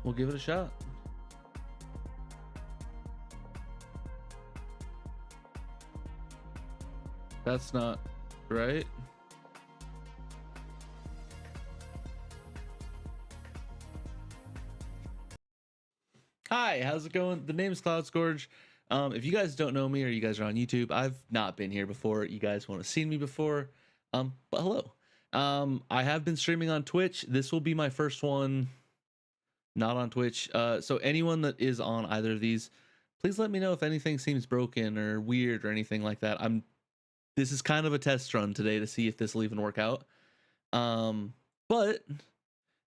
we'll give it a shot. That's not right. Hi, how's it going? The name is CloudScourge. If you guys don't know me or you guys are on YouTube, I've not been here before. You guys won't have seen me before. But hello. I have been streaming on Twitch. This will be my first one not on Twitch. So anyone that is on either of these, please let me know if anything seems broken or weird or anything like that. This is kind of a test run today to see if this will even work out. But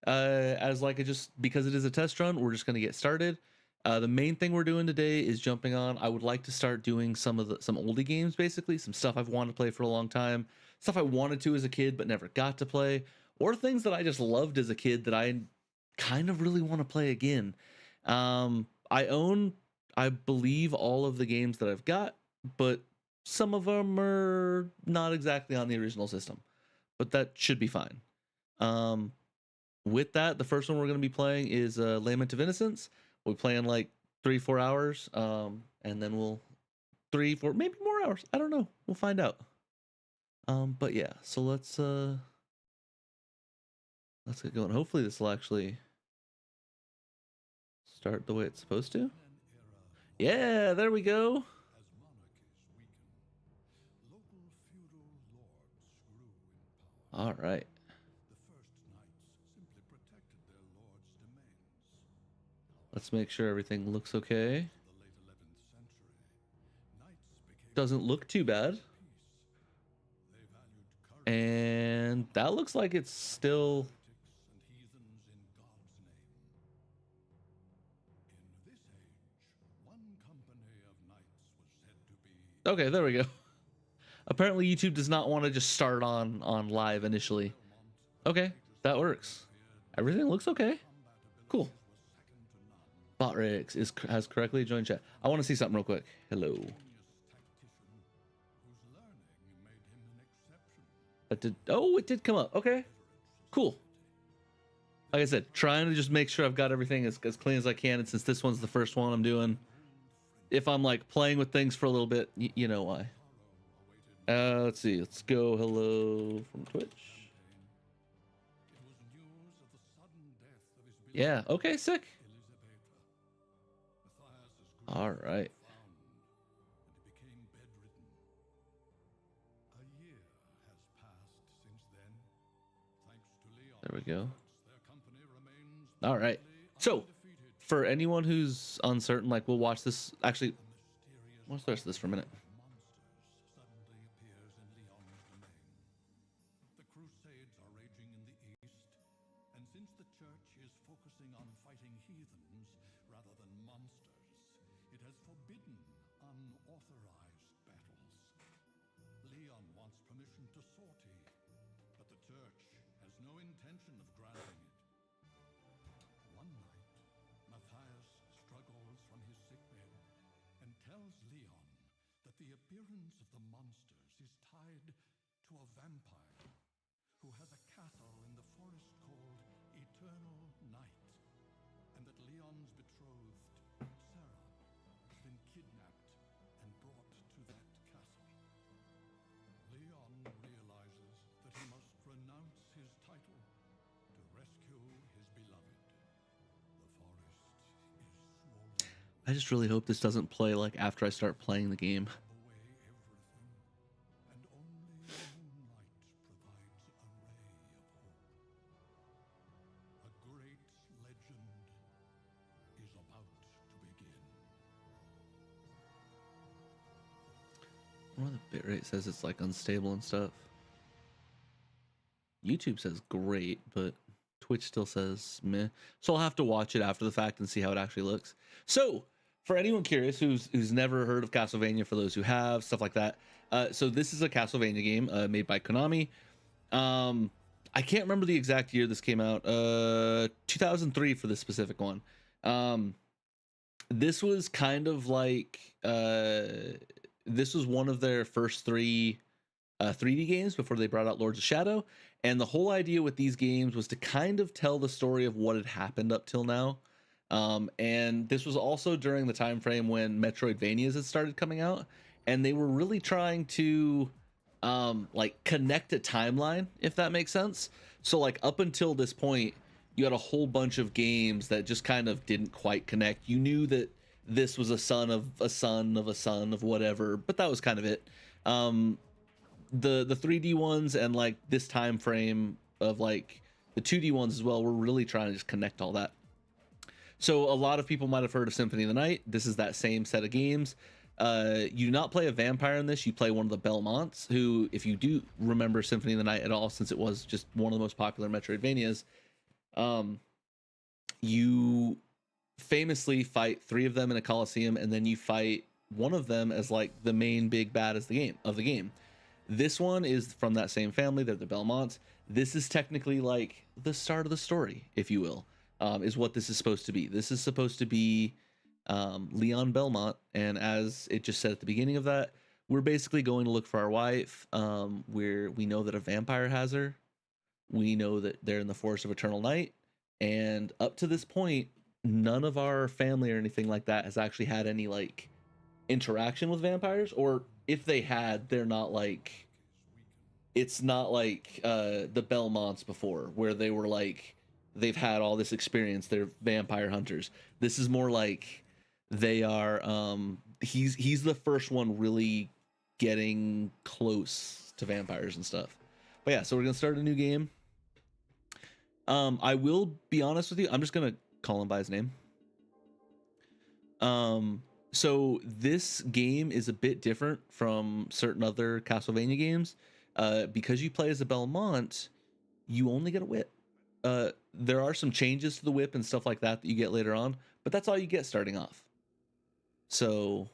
as like because it is a test run, we're just going to get started. The main thing we're doing today is jumping on. I would like to start doing some oldie games, basically some stuff I've wanted to play for a long time, stuff I wanted to as a kid but never got to play, or things that I just loved as a kid that I kind of really want to play again. I own, I believe, all of the games that I've got, but some of them are not exactly on the original system, but that should be fine. With that, the first one we're going to be playing is Lament of Innocence. We'll play in like 3-4 hours, and then we'll 3-4 maybe more hours. I don't know. We'll find out. But yeah, so let's get going. Hopefully this will actually start the way it's supposed to. Yeah, there we go. All right. Let's make sure everything looks okay. Doesn't look too bad. And that looks like it's still... Okay, there we go. Apparently YouTube does not want to just start on live initially. Okay, that works. Everything looks okay. Cool. Botrix has correctly joined chat. I want to see something real quick. Hello. It did come up. Okay, cool. Like I said, trying to just make sure I've got everything as clean as I can. And since this one's the first one I'm doing, if I'm like playing with things for a little bit, you know why. Let's see. Let's go. Hello from Twitch. Yeah. Okay. Sick. All right. There we go. All right. So, for anyone who's uncertain, like we'll watch this. Actually, watch the rest of this for a minute. I just really hope this doesn't play like after I start playing the game. Well, the bitrate says it's like unstable and stuff. YouTube says great, but Twitch still says meh. So I'll have to watch it after the fact and see how it actually looks. So for anyone curious who's never heard of Castlevania, for those who have, stuff like that, so this is a Castlevania game made by Konami. I can't remember the exact year this came out. 2003 for this specific one. This was kind of like this was one of their first 3 3D games before they brought out Lords of Shadow. And the whole idea with these games was to kind of tell the story of what had happened up till now. And this was also during the time frame when Metroidvanias had started coming out, and they were really trying to like connect a timeline, if that makes sense. So like up until this point, you had a whole bunch of games that just kind of didn't quite connect. You knew that this was a son of a son of a son of whatever, but that was kind of it. Um, the 3D ones and like this time frame of like the 2D ones as well, we're really trying to just connect all that. So a lot of people might have heard of Symphony of the Night. This is that same set of games. You do not play a vampire in this. You play one of the Belmonts, who, if you do remember Symphony of the Night at all, since it was just one of the most popular Metroidvanias, um, you famously fight three of them in a Coliseum, and then you fight one of them as like the main big bad as the game. This one is from that same family. They're the Belmonts. This is technically like the start of the story, if you will, is what this is supposed to be. This is supposed to be Leon Belmont, and as it just said at the beginning of that, we're basically going to look for our wife. Where we know that a vampire has her. We know that they're in the Forest of Eternal Night, and up to this point, none of our family or anything like that has actually had any like interaction with vampires, or if they had, they're not like, it's not like the Belmonts before, where they were like, they've had all this experience, they're vampire hunters. This is more like they are he's the first one really getting close to vampires and stuff. But yeah, so we're gonna start a new game. I will be honest with you, I'm just gonna call him by his name. So this game is a bit different from certain other Castlevania games. Because you play as a Belmont, you only get a whip. There are some changes to the whip and stuff like that that you get later on, but that's all you get starting off. So,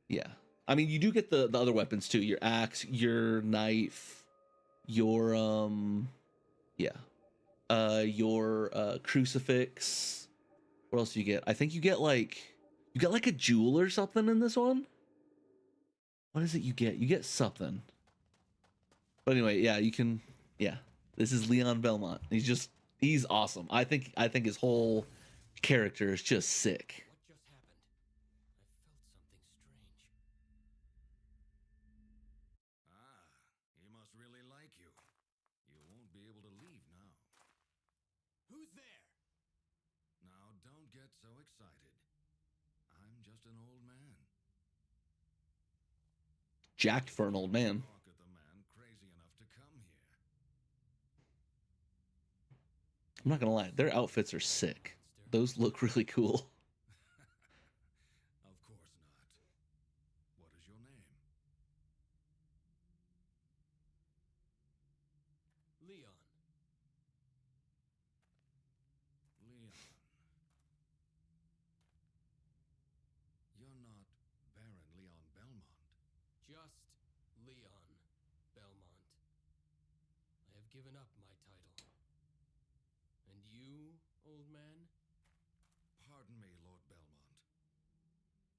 yeah. I mean, you do get the other weapons too. Your axe, your knife, your your crucifix. What else do you get? I think you get like a jewel or something in this one. What is it you get? You get something. But anyway, yeah, you can, yeah. This is Leon Belmont. He's awesome. I think his whole character is just sick. What just happened? I felt something strange. He must really like you. You won't be able to leave now. Who's there? Now, don't get so excited. I'm just an old man. Jacked for an old man. Talk at the man crazy enough to come here. I'm not gonna lie, their outfits are sick. Those look really cool. Of course not. What is your name? Leon. Leon. You're not Baron Leon Belmont. Just Leon Belmont. I have given up my title. And you, old man? Pardon me, Lord Belmont.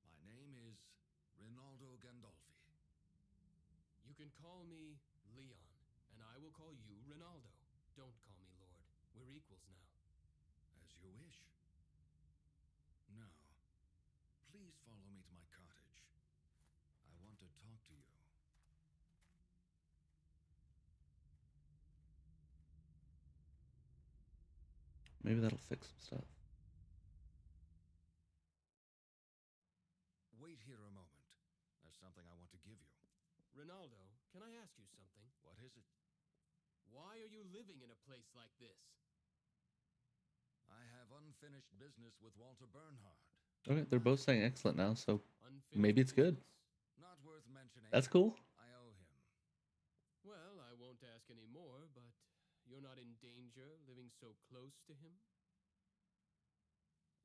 My name is Rinaldo Gandolfi. You can call me Leon, and I will call you Rinaldo. Don't call me Lord. We're equals now. As you wish. Now, please follow me to my cottage. I want to talk to you. Maybe that'll fix some stuff. Wait here a moment. There's something I want to give you. Rinaldo, can I ask you something? What is it? Why are you living in a place like this? I have unfinished business with Walter Bernhard. Okay, they're both saying excellent now, so Unfinished maybe it's good. business? Not worth mentioning. That's cool. I owe him. Well, I won't ask any more, but you're not in danger living so close to him?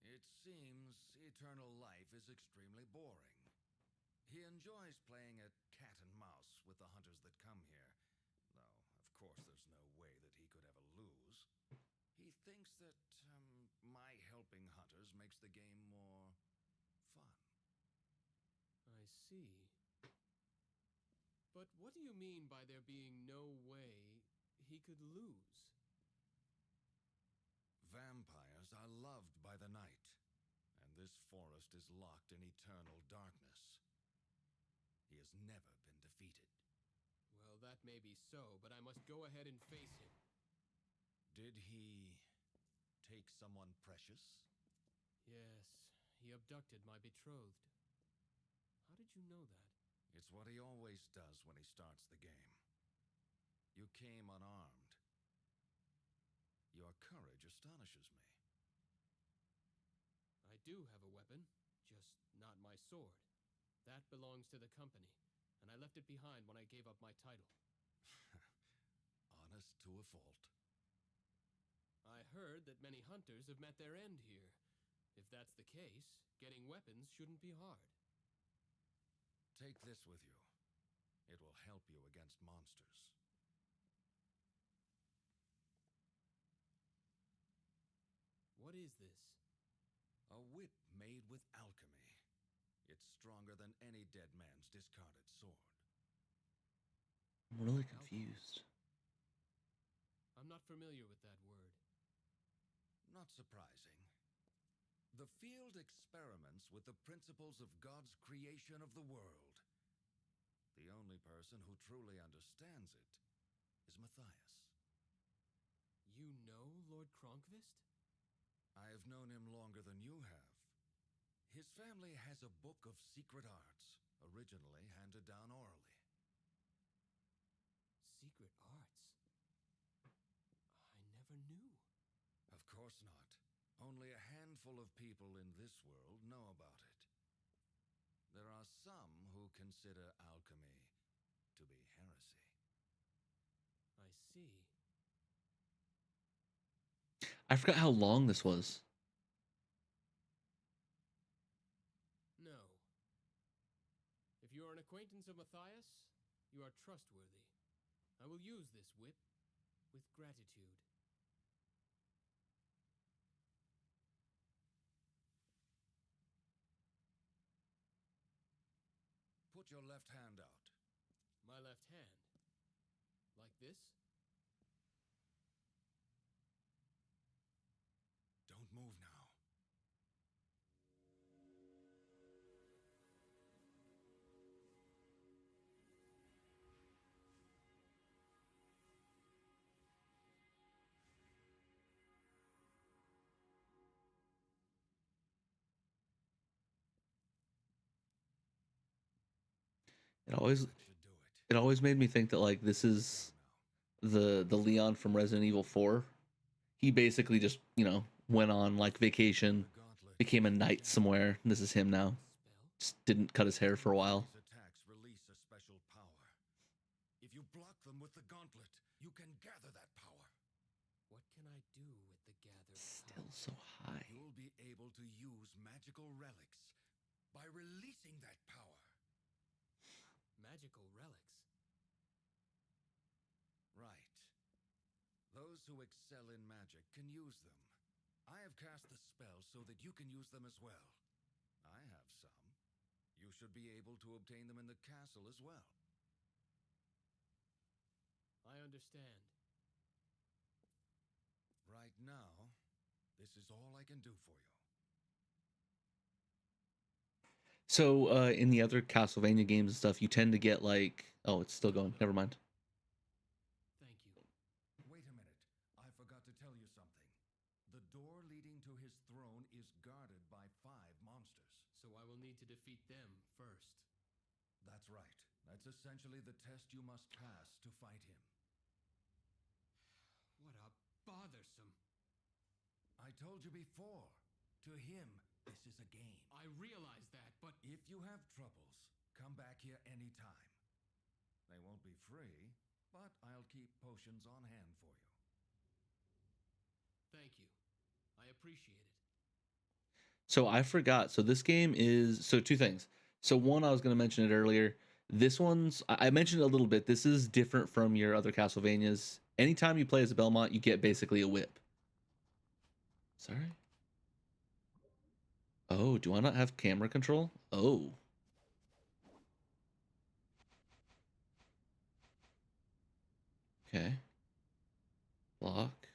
It seems eternal life is extremely boring. He enjoys playing at cat and mouse with the hunters that come here, though, of course, there's no way that he could ever lose. He thinks that my helping hunters makes the game more fun. I see. But what do you mean by there being no way he could lose? Vampires are loved by the night. this forest is locked in eternal darkness. He has never been defeated. Well, that may be so, but I must go ahead and face him. Did he take someone precious? Yes, he abducted my betrothed. How did you know that? It's what he always does when he starts the game. You came unarmed. Your courage astonishes me. I do have a weapon, just not my sword. That belongs to the company, and I left it behind when I gave up my title. Honest to a fault. I heard that many hunters have met their end here. If that's the case, getting weapons shouldn't be hard. Take this with you. It will help you against monsters. What is this? A whip made with alchemy. It's stronger than any dead man's discarded sword. I'm really confused. I'm not familiar with that word. Not surprising. The field experiments with the principles of God's creation of the world. The only person who truly understands it is Matthias. You know Lord Kronkvist? I have known him longer than you have. His family has a book of secret arts, originally handed down orally. Secret arts? I never knew. Of course not. Only a handful of people in this world know about it. There are some who consider alchemy to be heresy. I see. I forgot how long this was. No. If you are an acquaintance of Matthias, you are trustworthy. I will use this whip with gratitude. Put your left hand out. My left hand. Like this? Don't move now. It always That should do it. it always made me think that like this is the Leon from Resident Evil 4. He basically just, went on like vacation, The gauntlet. became a knight somewhere. This is him now. Spell? Just didn't cut his hair for a while. These attacks release a special power. If you block them with the gauntlet, you can gather that power. What can I do with the gathered Still power? so high. You'll be able to use magical relics by releasing that power. Magical relics. Right. Those who excel in magic can use them. I have cast the spell so that you can use them as well. I have some. You should be able to obtain them in the castle as well. I understand. Right now, this is all I can do for you. So in the other Castlevania games and stuff, you tend to get like, oh, it's still going. Never mind. Thank you. Wait a minute. I forgot to tell you something. The door leading to his throne is guarded by 5 monsters. So I will need to defeat them first. That's right. That's essentially the test you must pass to fight him. What a bothersome. I told you before. To him, this is a game. I realize that, but If you have troubles, come back here anytime. They won't be free, but I'll keep potions on hand for you. thank you. I appreciate it. So I forgot. So this game is so two things. So one, I was going to mention it earlier. This one's I mentioned it a little bit. This is different from your other Castlevanias. Anytime you play as a Belmont, you get basically a whip. Sorry. Oh, do I not have camera control? Oh. Okay. Block.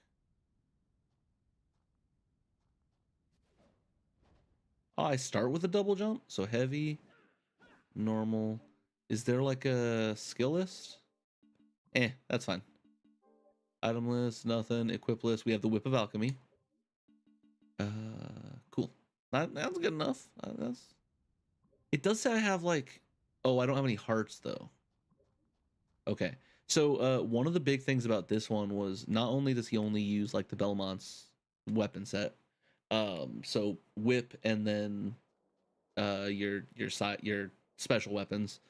Oh, I start with a double jump. So heavy, normal. Is there like a skill list? That's fine. Item list, nothing. Equip list. We have the Whip of Alchemy. Cool. That's good enough. It does say I have like, oh, I don't have any hearts though. Okay. So one of the big things about this one was not only does he only use like the Belmont's weapon set, so whip and then your special weapons,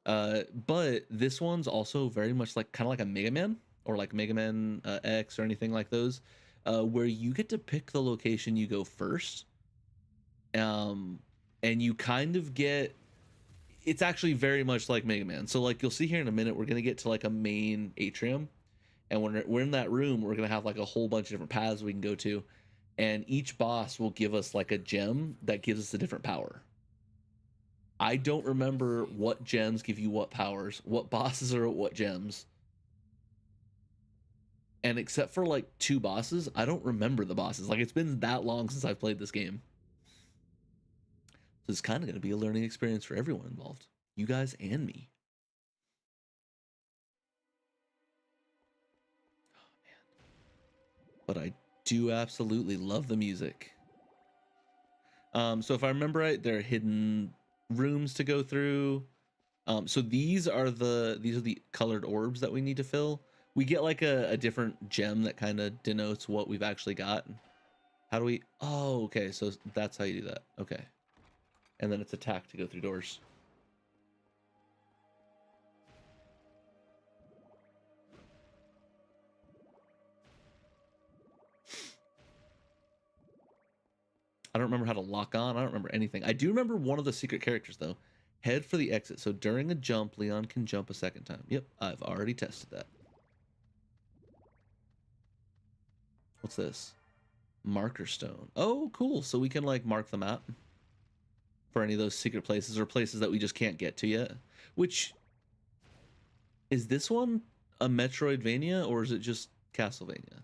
but this one's also very much like kind of like a Mega Man or like Mega Man X or anything like those, where you get to pick the location you go first, and you kind of get, it's actually very much like Mega Man. So like you'll see here in a minute, we're gonna get to like a main atrium, and when we're in that room, we're gonna have like a whole bunch of different paths we can go to, and each boss will give us like a gem that gives us a different power. I don't remember what gems give you what powers, what bosses are what gems. And except for like 2 bosses, I don't remember the bosses. Like it's been that long since I've played this game. So it's kind of going to be a learning experience for everyone involved. You guys and me. Oh, man. But I do absolutely love the music. So if I remember right, there are hidden rooms to go through. So these are the colored orbs that we need to fill. We get like a different gem that kind of denotes what we've actually got. How do we? Oh, okay. So that's how you do that. Okay. And then it's attack to go through doors. I don't remember how to lock on. I don't remember anything. I do remember one of the secret characters though. Head for the exit. So during a jump, Leon can jump a second time. Yep, I've already tested that. What's this? Marker stone. Oh, cool. So we can like mark the map for any of those secret places or places that we just can't get to yet. Which, is this one a Metroidvania or is it just Castlevania?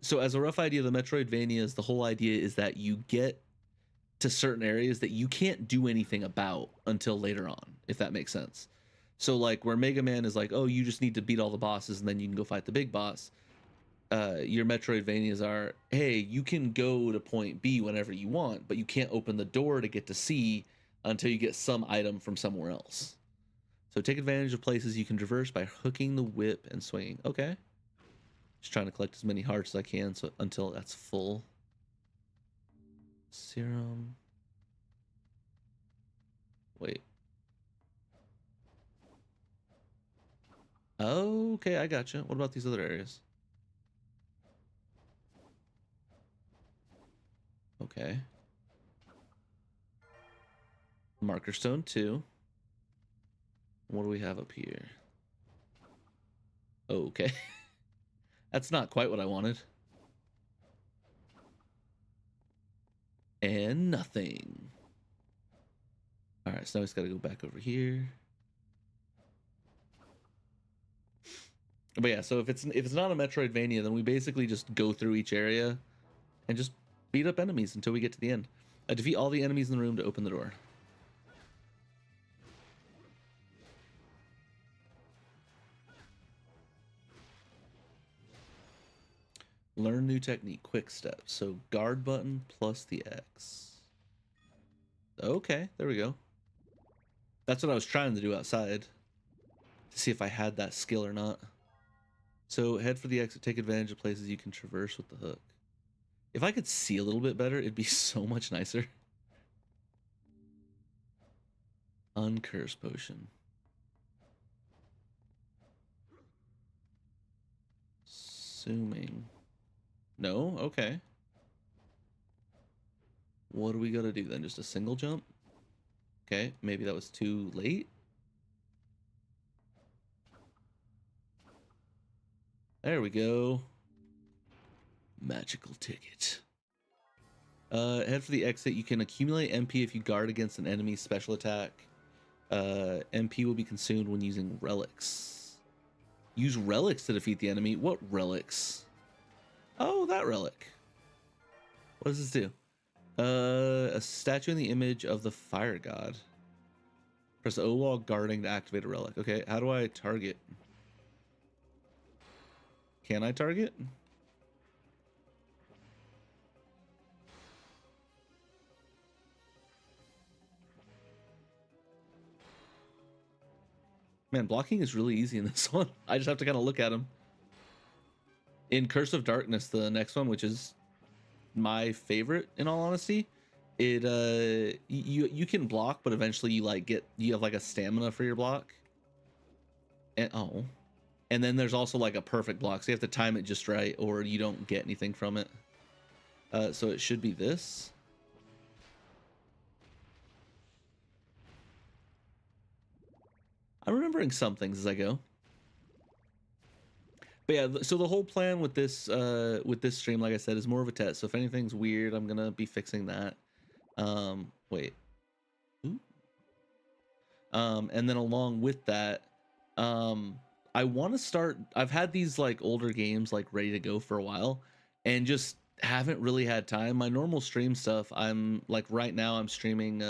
So as a rough idea, the Metroidvanias, the whole idea is that you get to certain areas that you can't do anything about until later on, if that makes sense. So like where Mega Man is like, oh, you just need to beat all the bosses and then you can go fight the big boss. Your Metroidvanias are, hey, you can go to point B whenever you want, but you can't open the door to get to C until you get some item from somewhere else. So take advantage of places you can traverse by hooking the whip and swinging. Okay. Just trying to collect as many hearts as I can so until that's full. Serum. Wait. Oh, okay, I gotcha. What about these other areas? Okay. Marker stone 2. What do we have up here? Okay. That's not quite what I wanted. And nothing. All right, so now we just got to go back over here. But yeah, so if it's not a Metroidvania, then we basically just go through each area and just beat up enemies until we get to the end. Defeat all the enemies in the room to open the door. Learn new technique, quick step. So guard button plus the X. Okay, there we go. That's what I was trying to do outside, to see if I had that skill or not. So head for the exit, take advantage of places you can traverse with the hook. If I could see a little bit better, it'd be so much nicer. Uncurse potion. Assuming. No? Okay. What do we gotta do then? Just a single jump? Okay, maybe that was too late. There we go. Magical ticket. Head for the exit. You can accumulate MP if you guard against an enemy's special attack. MP will be consumed when using relics. Use relics to defeat the enemy. What relics? Oh, that relic. What does this do? A statue in the image of the fire god. Press O while guarding to activate a relic. Okay, how do I target? Can I target? Man, blocking is really easy in this one. I just have to kind of look at him. In Curse of Darkness, the next one, which is my favorite in all honesty, it you can block, but eventually you have like a stamina for your block. And and then there's also like a perfect block, so you have to time it just right or you don't get anything from it. So it should be this. I'm remembering some things as I go. But yeah, so the whole plan with this stream, like I said, is more of a test. So if anything's weird, I'm gonna be fixing that. Wait. Ooh. And then along with that, I want to start. I've had these like older games like ready to go for a while, and just haven't really had time. My normal stream stuff, I'm like right now I'm streaming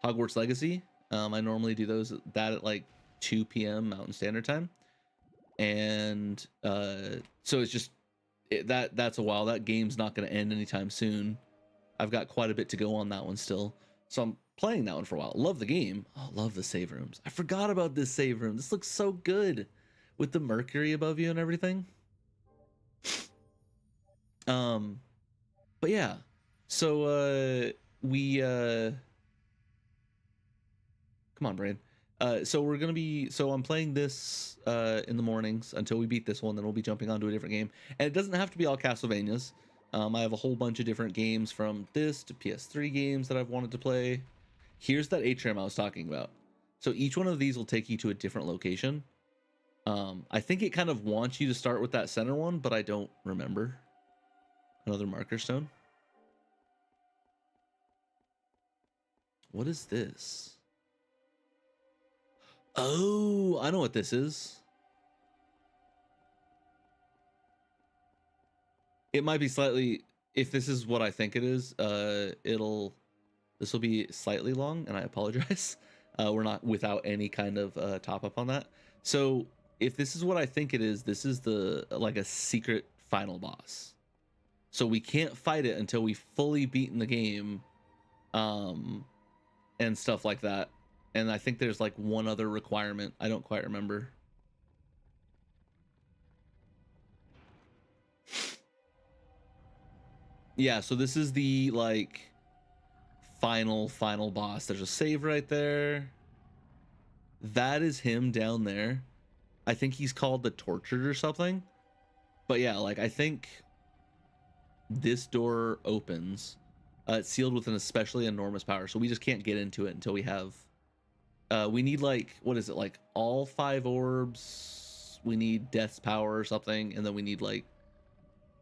Hogwarts Legacy. I normally do that at like 2 p.m. Mountain Standard Time. And so it's just that's a while. That game's not going to end anytime soon. I've got quite a bit to go on that one still, so I'm playing that one for a while. Love the game. Oh, love the save rooms. I forgot about this save room. This looks so good with the Mercury above you and everything. But yeah, so we come on, Brain. So we're gonna be, so I'm playing this in the mornings until we beat this one, then we'll be jumping onto a different game. And it doesn't have to be all Castlevanias. I have a whole bunch of different games from this to PS3 games that I've wanted to play. Here's that atrium I was talking about. So each one of these will take you to a different location. I think it kind of wants you to start with that center one, but I don't remember. Another marker stone. What is this? Oh, I know what this is. It might be slightly, if this is what I think it is, this will be slightly long, and I apologize. We're not without any kind of top up on that. So if this is what I think it is, this is like a secret final boss. So we can't fight it until we fully beaten the game, and stuff like that. And I think there's like one other requirement. I don't quite remember. Yeah, so this is the like final boss. There's a save right there. That is him down there. I think he's called the Tortured or something. But yeah, like I think this door opens. It's sealed with an especially enormous power, so we just can't get into it until we have we need like, what is it, like all 5 orbs, we need Death's power or something, and then we need like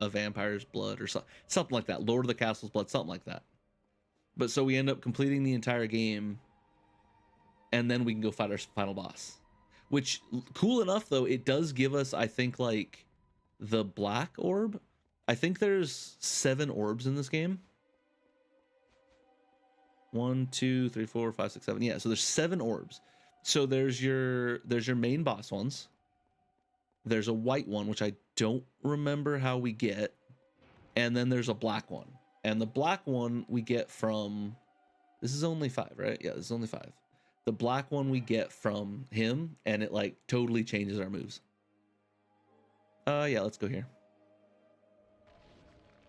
a vampire's blood or something like that, Lord of the Castle's blood, something like that. But so we end up completing the entire game, and then we can go fight our final boss, which, cool enough though, it does give us, I think, like the black orb. I think there's 7 orbs in this game. 1, 2, 3, 4, 5, 6, 7. Yeah, so there's 7 orbs. So there's your main boss ones. There's a white one, which I don't remember how we get. And then there's a black one. And the black one we get from, this is only 5, right? Yeah, this is only 5. The black one we get from him, and it like totally changes our moves. Yeah, let's go here.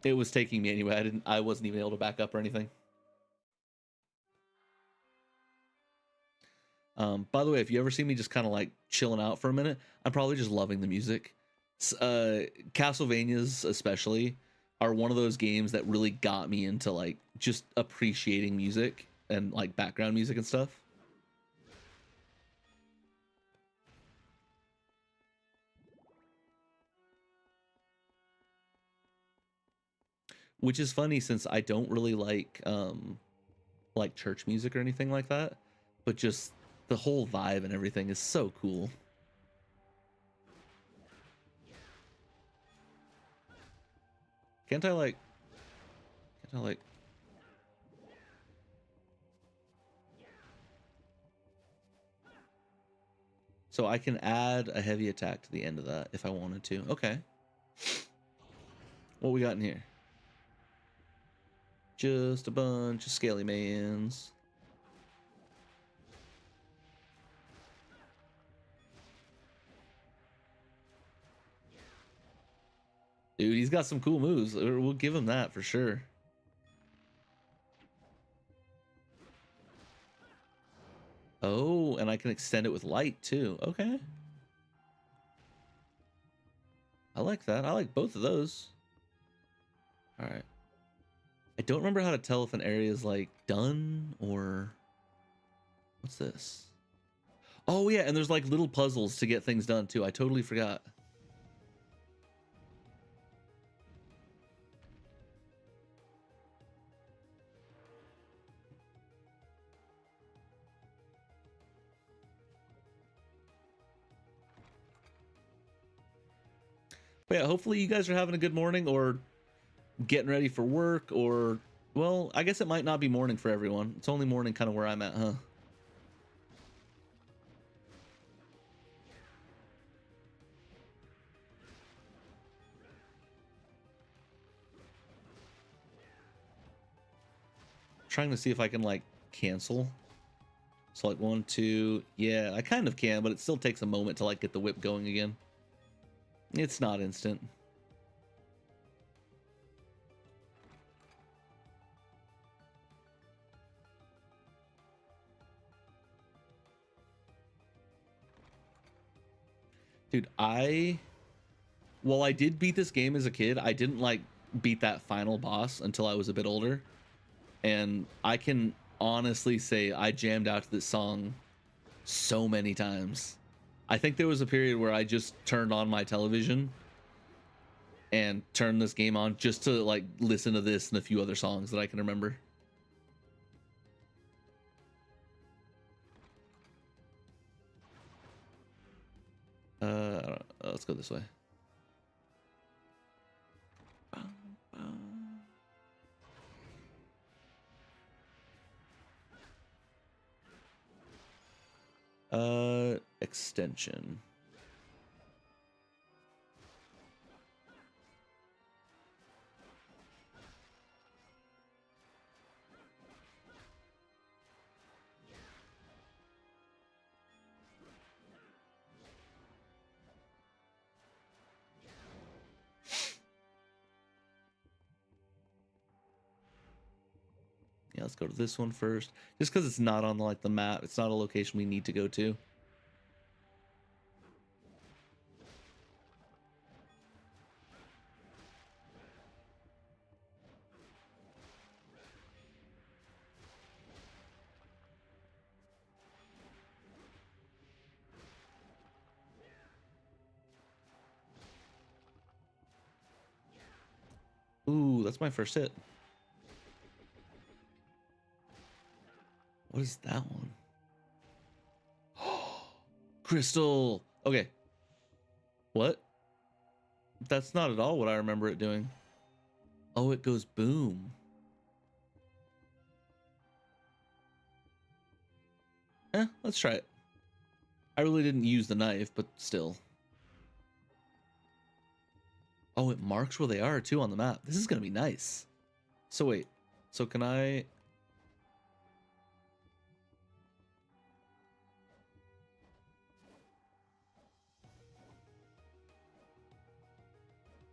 It was taking me anyway. I wasn't even able to back up or anything. By the way, if you ever see me just kind of like chilling out for a minute, I'm probably just loving the music. Castlevanias especially are one of those games that really got me into like just appreciating music and like background music and stuff. Which is funny since I don't really like church music or anything like that, but just the whole vibe and everything is so cool. Can't I like So I can add a heavy attack to the end of that if I wanted to. Okay. What we got in here? Just a bunch of scaly mans. Dude, he's got some cool moves. We'll give him that for sure. Oh, and I can extend it with light too. Okay. I like that. I like both of those. All right. I don't remember how to tell if an area is like done or what's this? Oh yeah, and there's like little puzzles to get things done too. I totally forgot. But yeah, hopefully you guys are having a good morning or getting ready for work, or well, I guess it might not be morning for everyone. It's only morning kind of where I'm at, huh? Trying to see if I can like cancel. So like 1, 2, yeah, I kind of can, but it still takes a moment to like get the whip going again. It's not instant. Dude, while I did beat this game as a kid, I didn't like beat that final boss until I was a bit older. And I can honestly say I jammed out to this song so many times. I think there was a period where I just turned on my television and turned this game on just to like listen to this and a few other songs that I can remember. I don't know. Let's go this way. Extension. Yeah, let's go to this one first. Just because it's not on like the map. It's not a location we need to go to. Ooh, that's my first hit. What is that one? Crystal. Okay. What? That's not at all what I remember it doing. Oh, it goes boom. Let's try it. I really didn't use the knife, but still. Oh, it marks where they are too on the map. This is gonna be nice. So wait, so can I?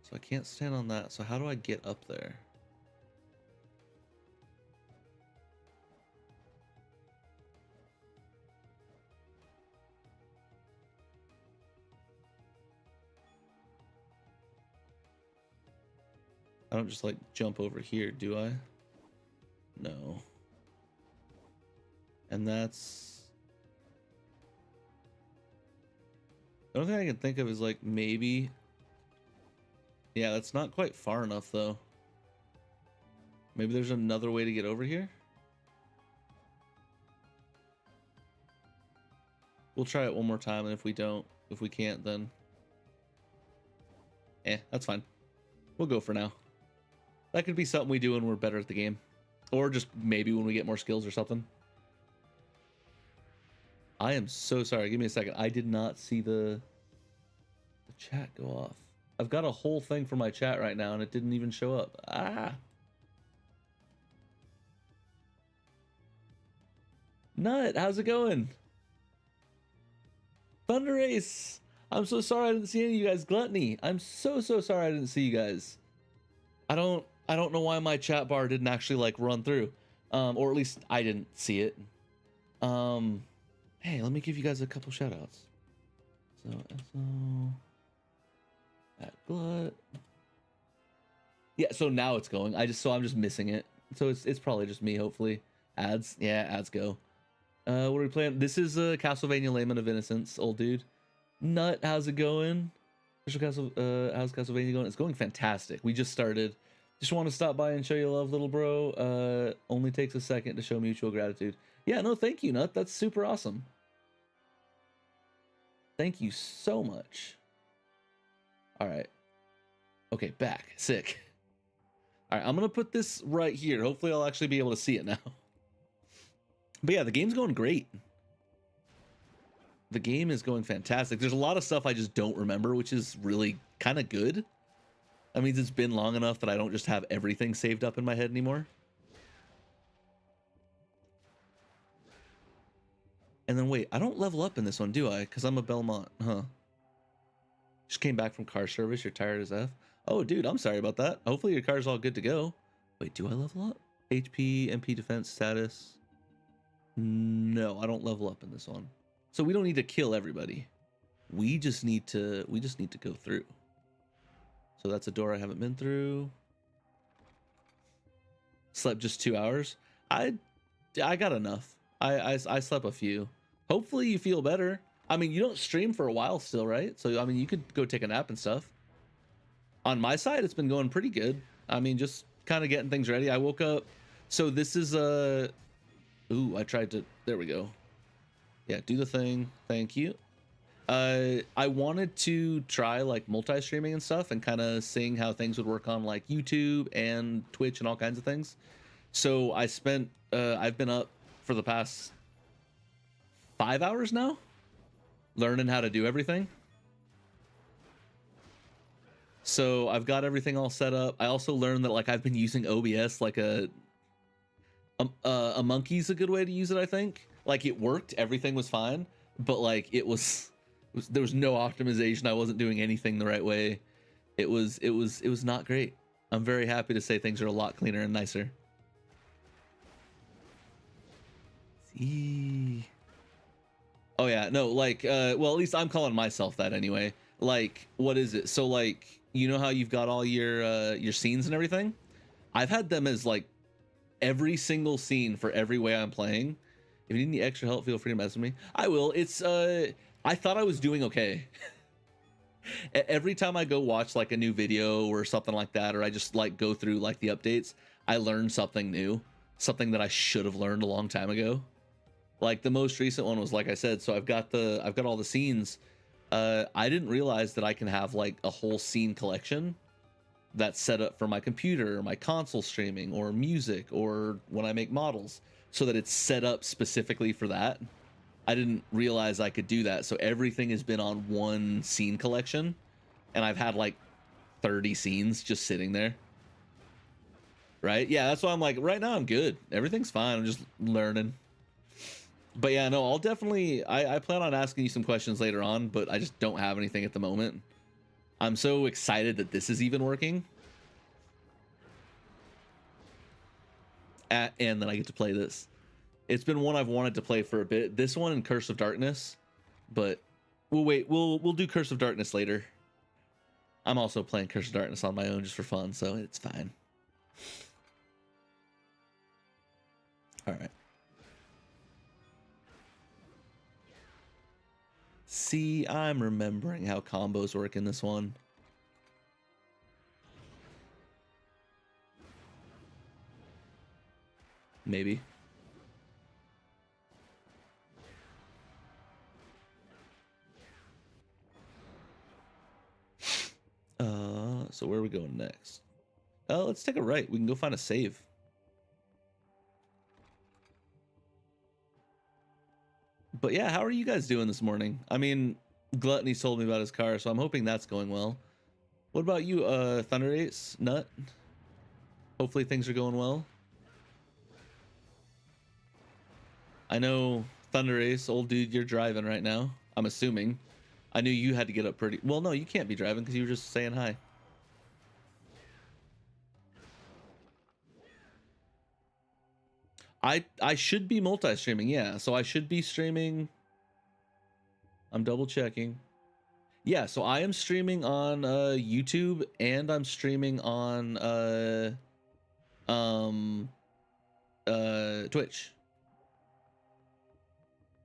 So I can't stand on that. So how do I get up there? I don't just like jump over here, do I? No. And that's... The only thing I can think of is like maybe... Yeah, that's not quite far enough though. Maybe there's another way to get over here? We'll try it one more time, and if we can't, then... that's fine. We'll go for now. That could be something we do when we're better at the game. Or just maybe when we get more skills or something. I am so sorry. Give me a second. I did not see the chat go off. I've got a whole thing for my chat right now and it didn't even show up. Ah. Nut, how's it going? Thunder Ace. I'm so sorry I didn't see any of you guys. Gluttony. I'm so sorry I didn't see you guys. I don't know why my chat bar didn't actually like run through. Or at least I didn't see it. Hey, let me give you guys a couple shout outs. So at Glut. Yeah, so now it's going. I'm just missing it. So it's probably just me, hopefully. Ads. Yeah, ads go. What are we playing? This is Castlevania Lament of Innocence, old dude. Nut, how's it going? How's Castlevania going? It's going fantastic. We just started. Just want to stop by and show you love, little bro. Only takes a second to show mutual gratitude. Yeah, no, thank you, Nut. That's super awesome. Thank you so much. All right. Okay, back. Sick. All right, I'm going to put this right here. Hopefully I'll actually be able to see it now. But yeah, the game's going great. The game is going fantastic. There's a lot of stuff I just don't remember, which is really kind of good. That means it's been long enough that I don't just have everything saved up in my head anymore. And then wait, I don't level up in this one, do I? Because I'm a Belmont, huh? Just came back from car service. You're tired as F. Oh, dude, I'm sorry about that. Hopefully your car's all good to go. Wait, do I level up? HP, MP defense status. No, I don't level up in this one. So we don't need to kill everybody. We just need to go through. So that's a door I haven't been through. Slept just 2 hours. I got enough. I slept a few. Hopefully you feel better. I mean, you don't stream for a while still, right? So I mean, you could go take a nap and stuff. On my side, it's been going pretty good. I mean, just kind of getting things ready. I woke up. So this is ooh, I tried to, there we go. Yeah, do the thing. Thank you. I wanted to try like multi-streaming and stuff and kind of seeing how things would work on like YouTube and Twitch and all kinds of things. So I spent, I've been up for the past 5 hours now, learning how to do everything. So I've got everything all set up. I also learned that like I've been using OBS like a monkey's a good way to use it, I think. Like it worked, everything was fine, but like there was no optimization. I wasn't doing anything the right way. It was not great. I'm very happy to say things are a lot cleaner and nicer. See. Oh yeah, no, like well, at least I'm calling myself that anyway. Like, what is it? So like, you know how you've got all your scenes and everything? I've had them as like every single scene for every way I'm playing. If you need any extra help, feel free to message me. I will. It's I thought I was doing okay. Every time I go watch like a new video or something like that, or I just like go through like the updates, I learn something new, something that I should have learned a long time ago. Like the most recent one was, like I said, so I've got all the scenes. I didn't realize that I can have like a whole scene collection that's set up for my computer or my console streaming or music or when I make models, so that it's set up specifically for that. I didn't realize I could do that. So everything has been on one scene collection, and I've had like 30 scenes just sitting there. Right? Yeah, that's why I'm like, right now I'm good. Everything's fine. I'm just learning. But yeah, no, I'll definitely, I plan on asking you some questions later on, but I just don't have anything at the moment. I'm so excited that this is even working. And then I get to play this. It's been one I've wanted to play for a bit. This one and Curse of Darkness, but we'll wait. We'll do Curse of Darkness later. I'm also playing Curse of Darkness on my own just for fun, so it's fine. All right. See, I'm remembering how combos work in this one. Maybe. So where are we going next? Let's take a right. We can go find a save. But yeah, how are you guys doing this morning? I mean, Gluttony told me about his car, so I'm hoping that's going well. What about you, Thunder Ace, Nut? Hopefully things are going well. I know Thunder Ace, old dude, you're driving right now. I'm assuming. I knew you had to get up pretty... Well, no, you can't be driving because you were just saying hi. I should be multi-streaming, yeah. So I should be streaming... I'm double checking. Yeah, so I am streaming on YouTube and I'm streaming on Twitch.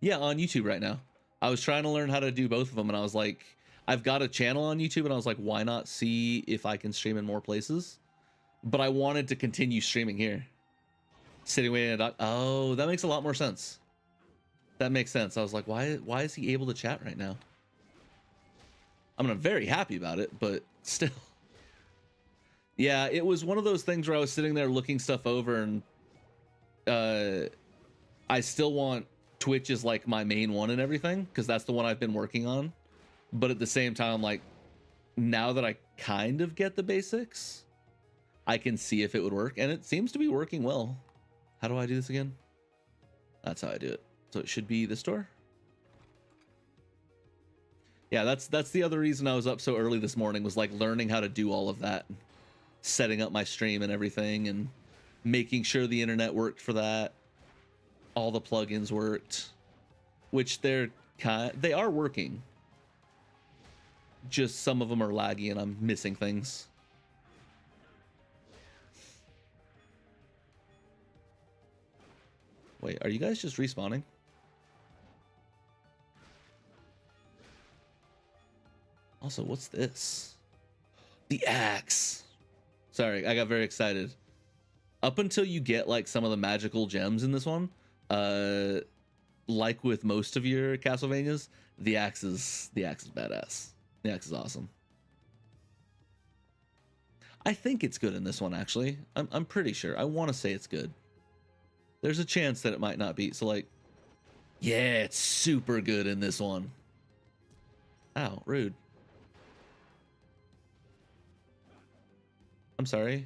Yeah, on YouTube right now. I was trying to learn how to do both of them and I was like, I've got a channel on YouTube and I was like, why not see if I can stream in more places? But I wanted to continue streaming here. Sitting waiting at a doc. Oh, that makes a lot more sense. That makes sense. I was like, why is he able to chat right now? I mean, I'm very happy about it, but still. Yeah, it was one of those things where I was sitting there looking stuff over and I still want Twitch as like my main one and everything because that's the one I've been working on. But at the same time, like now that I kind of get the basics, I can see if it would work and it seems to be working well. How do I do this again? That's how I do it. So it should be the store. Yeah, that's the other reason I was up so early this morning was like learning how to do all of that, setting up my stream and everything and making sure the internet worked for that. All the plugins worked, which they are working. Just some of them are laggy and I'm missing things. Wait, are you guys just respawning? Also, what's this? The axe. Sorry, I got very excited. Up until you get like some of the magical gems in this one, like with most of your Castlevanias, the axe is badass. The axe is awesome. I think it's good in this one actually. I'm pretty sure. I want to say it's good. There's a chance that it might not be. So like, yeah, it's super good in this one. Ow, rude. I'm sorry.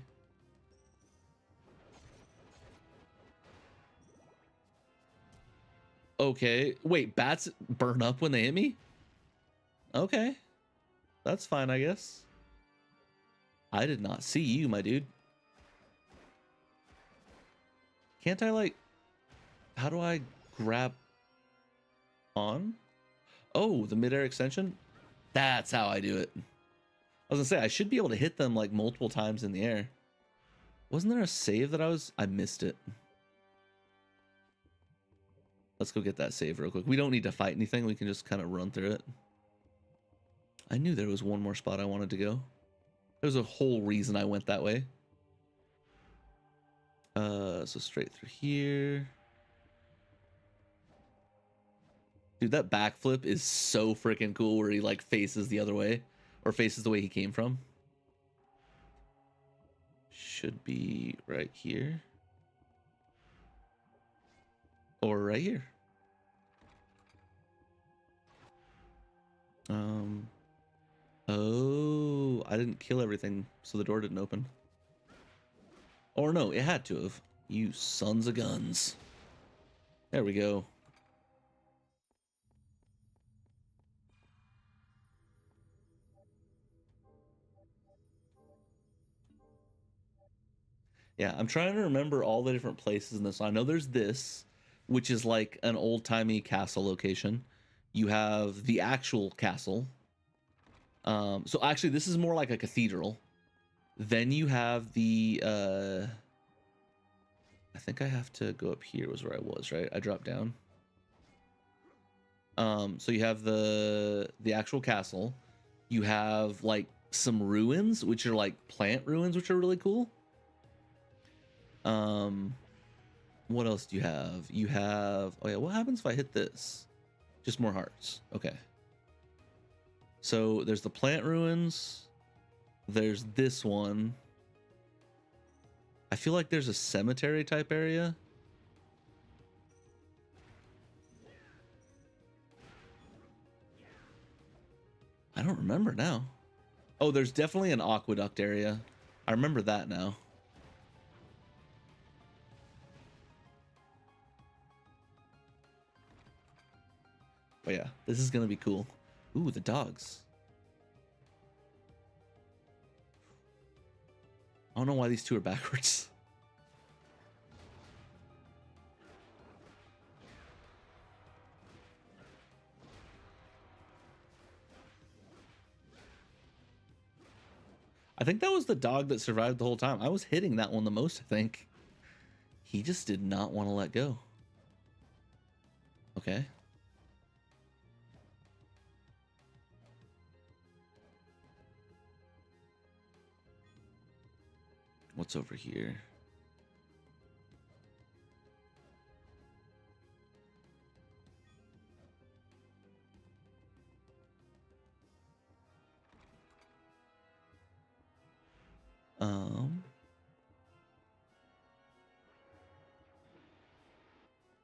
Okay. Wait, bats burn up when they hit me? Okay. That's fine, I guess. I did not see you, my dude. Can't I, like... How do I grab on? Oh, the midair extension? That's how I do it. I was gonna say, I should be able to hit them, like, multiple times in the air. Wasn't there a save that I missed it. Let's go get that save real quick. We don't need to fight anything. We can just kind of run through it. I knew there was one more spot I wanted to go. There's a whole reason I went that way. So straight through here. Dude, that backflip is so freaking cool where he like faces the other way or faces the way he came from. Should be right here. Or right here. Oh, I didn't kill everything, so the door didn't open. Or no, it had to have. You sons of guns. There we go. Yeah, I'm trying to remember all the different places in this. I know there's this, which is like an old-timey castle location. You have the actual castle. So actually, this is more like a cathedral. Then you have the... I think I have to go up here was where I was, right? I dropped down. So you have the actual castle. You have like some ruins, which are like plant ruins, which are really cool. What else do you have? You have, oh yeah, what happens if I hit this? Just more hearts. Okay. So there's the plant ruins. There's this one. I feel like there's a cemetery type area. I don't remember now. Oh, there's definitely an aqueduct area. I remember that now. Oh yeah, this is gonna be cool. Ooh, the dogs. I don't know why these two are backwards. I think that was the dog that survived the whole time. I was hitting that one the most, I think. He just did not want to let go. Okay. What's over here?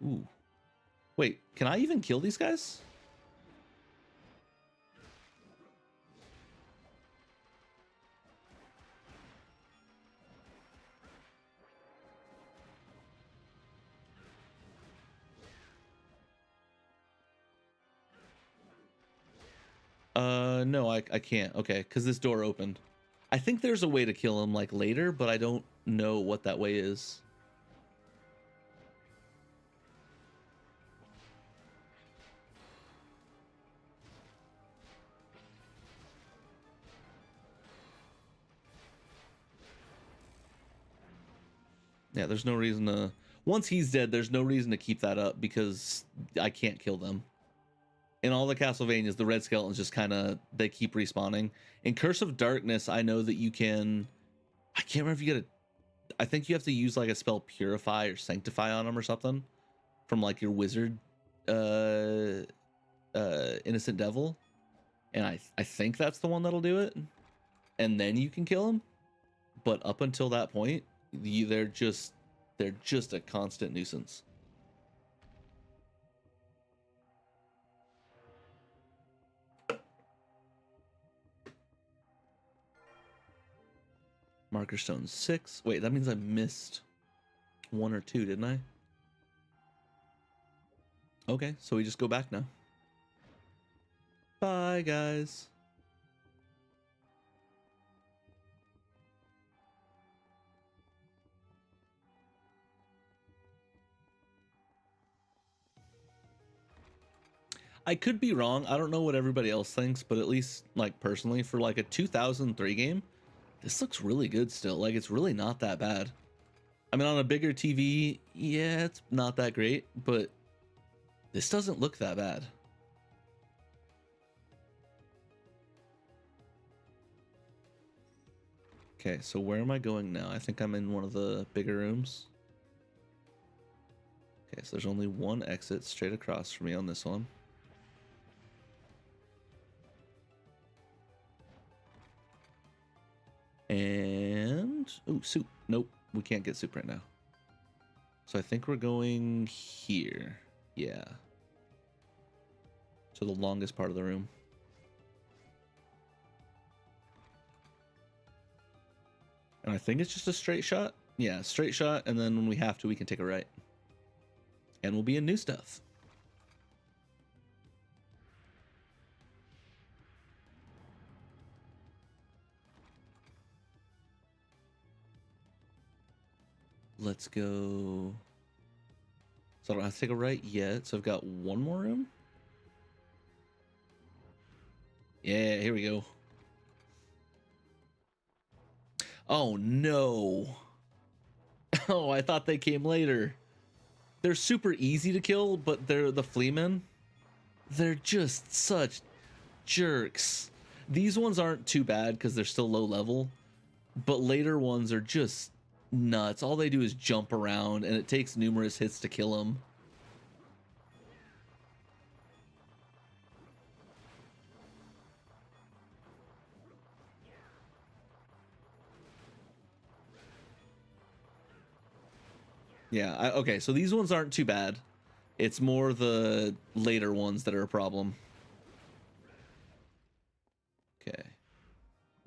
Ooh. Wait, can I even kill these guys? No, I can't. Okay, because this door opened. I think there's a way to kill him like later, but I don't know what that way is. Yeah, there's no reason to... Once he's dead, there's no reason to keep that up because I can't kill them. In all the Castlevanias, the red skeletons just kind of... They keep respawning. In Curse of Darkness, I know that you can... I can't remember if you get a... I think you have to use like a spell Purify or Sanctify on them or something. From like your wizard... Innocent Devil. And I think that's the one that'll do it. And then you can kill them. But up until that point... They're just a constant nuisance. Marker stone 6. Wait, that means I missed 1 or 2, didn't I? Okay, so we just go back now. Bye, guys. I could be wrong. I don't know what everybody else thinks, but at least like personally for like a 2003 game, this looks really good still. Like it's really not that bad. I mean, on a bigger TV, yeah, it's not that great, but this doesn't look that bad. Okay, so where am I going now? I think I'm in one of the bigger rooms. Okay, so there's only one exit straight across from me on this one. And oh, soup. Nope, we can't get soup right now. So I think we're going here. Yeah. So the longest part of the room. And I think it's just a straight shot. Yeah, straight shot, and then when we have to, we can take a right. And we'll be in new stuff. Let's go. So I don't have to take a right yet. So I've got one more room. Yeah, here we go. Oh no. Oh, I thought they came later. They're super easy to kill, but they're the Fleamen. They're just such jerks. These ones aren't too bad because they're still low level, but later ones are just nuts. All they do is jump around, and it takes numerous hits to kill them. Yeah, okay, so these ones aren't too bad. It's more the later ones that are a problem.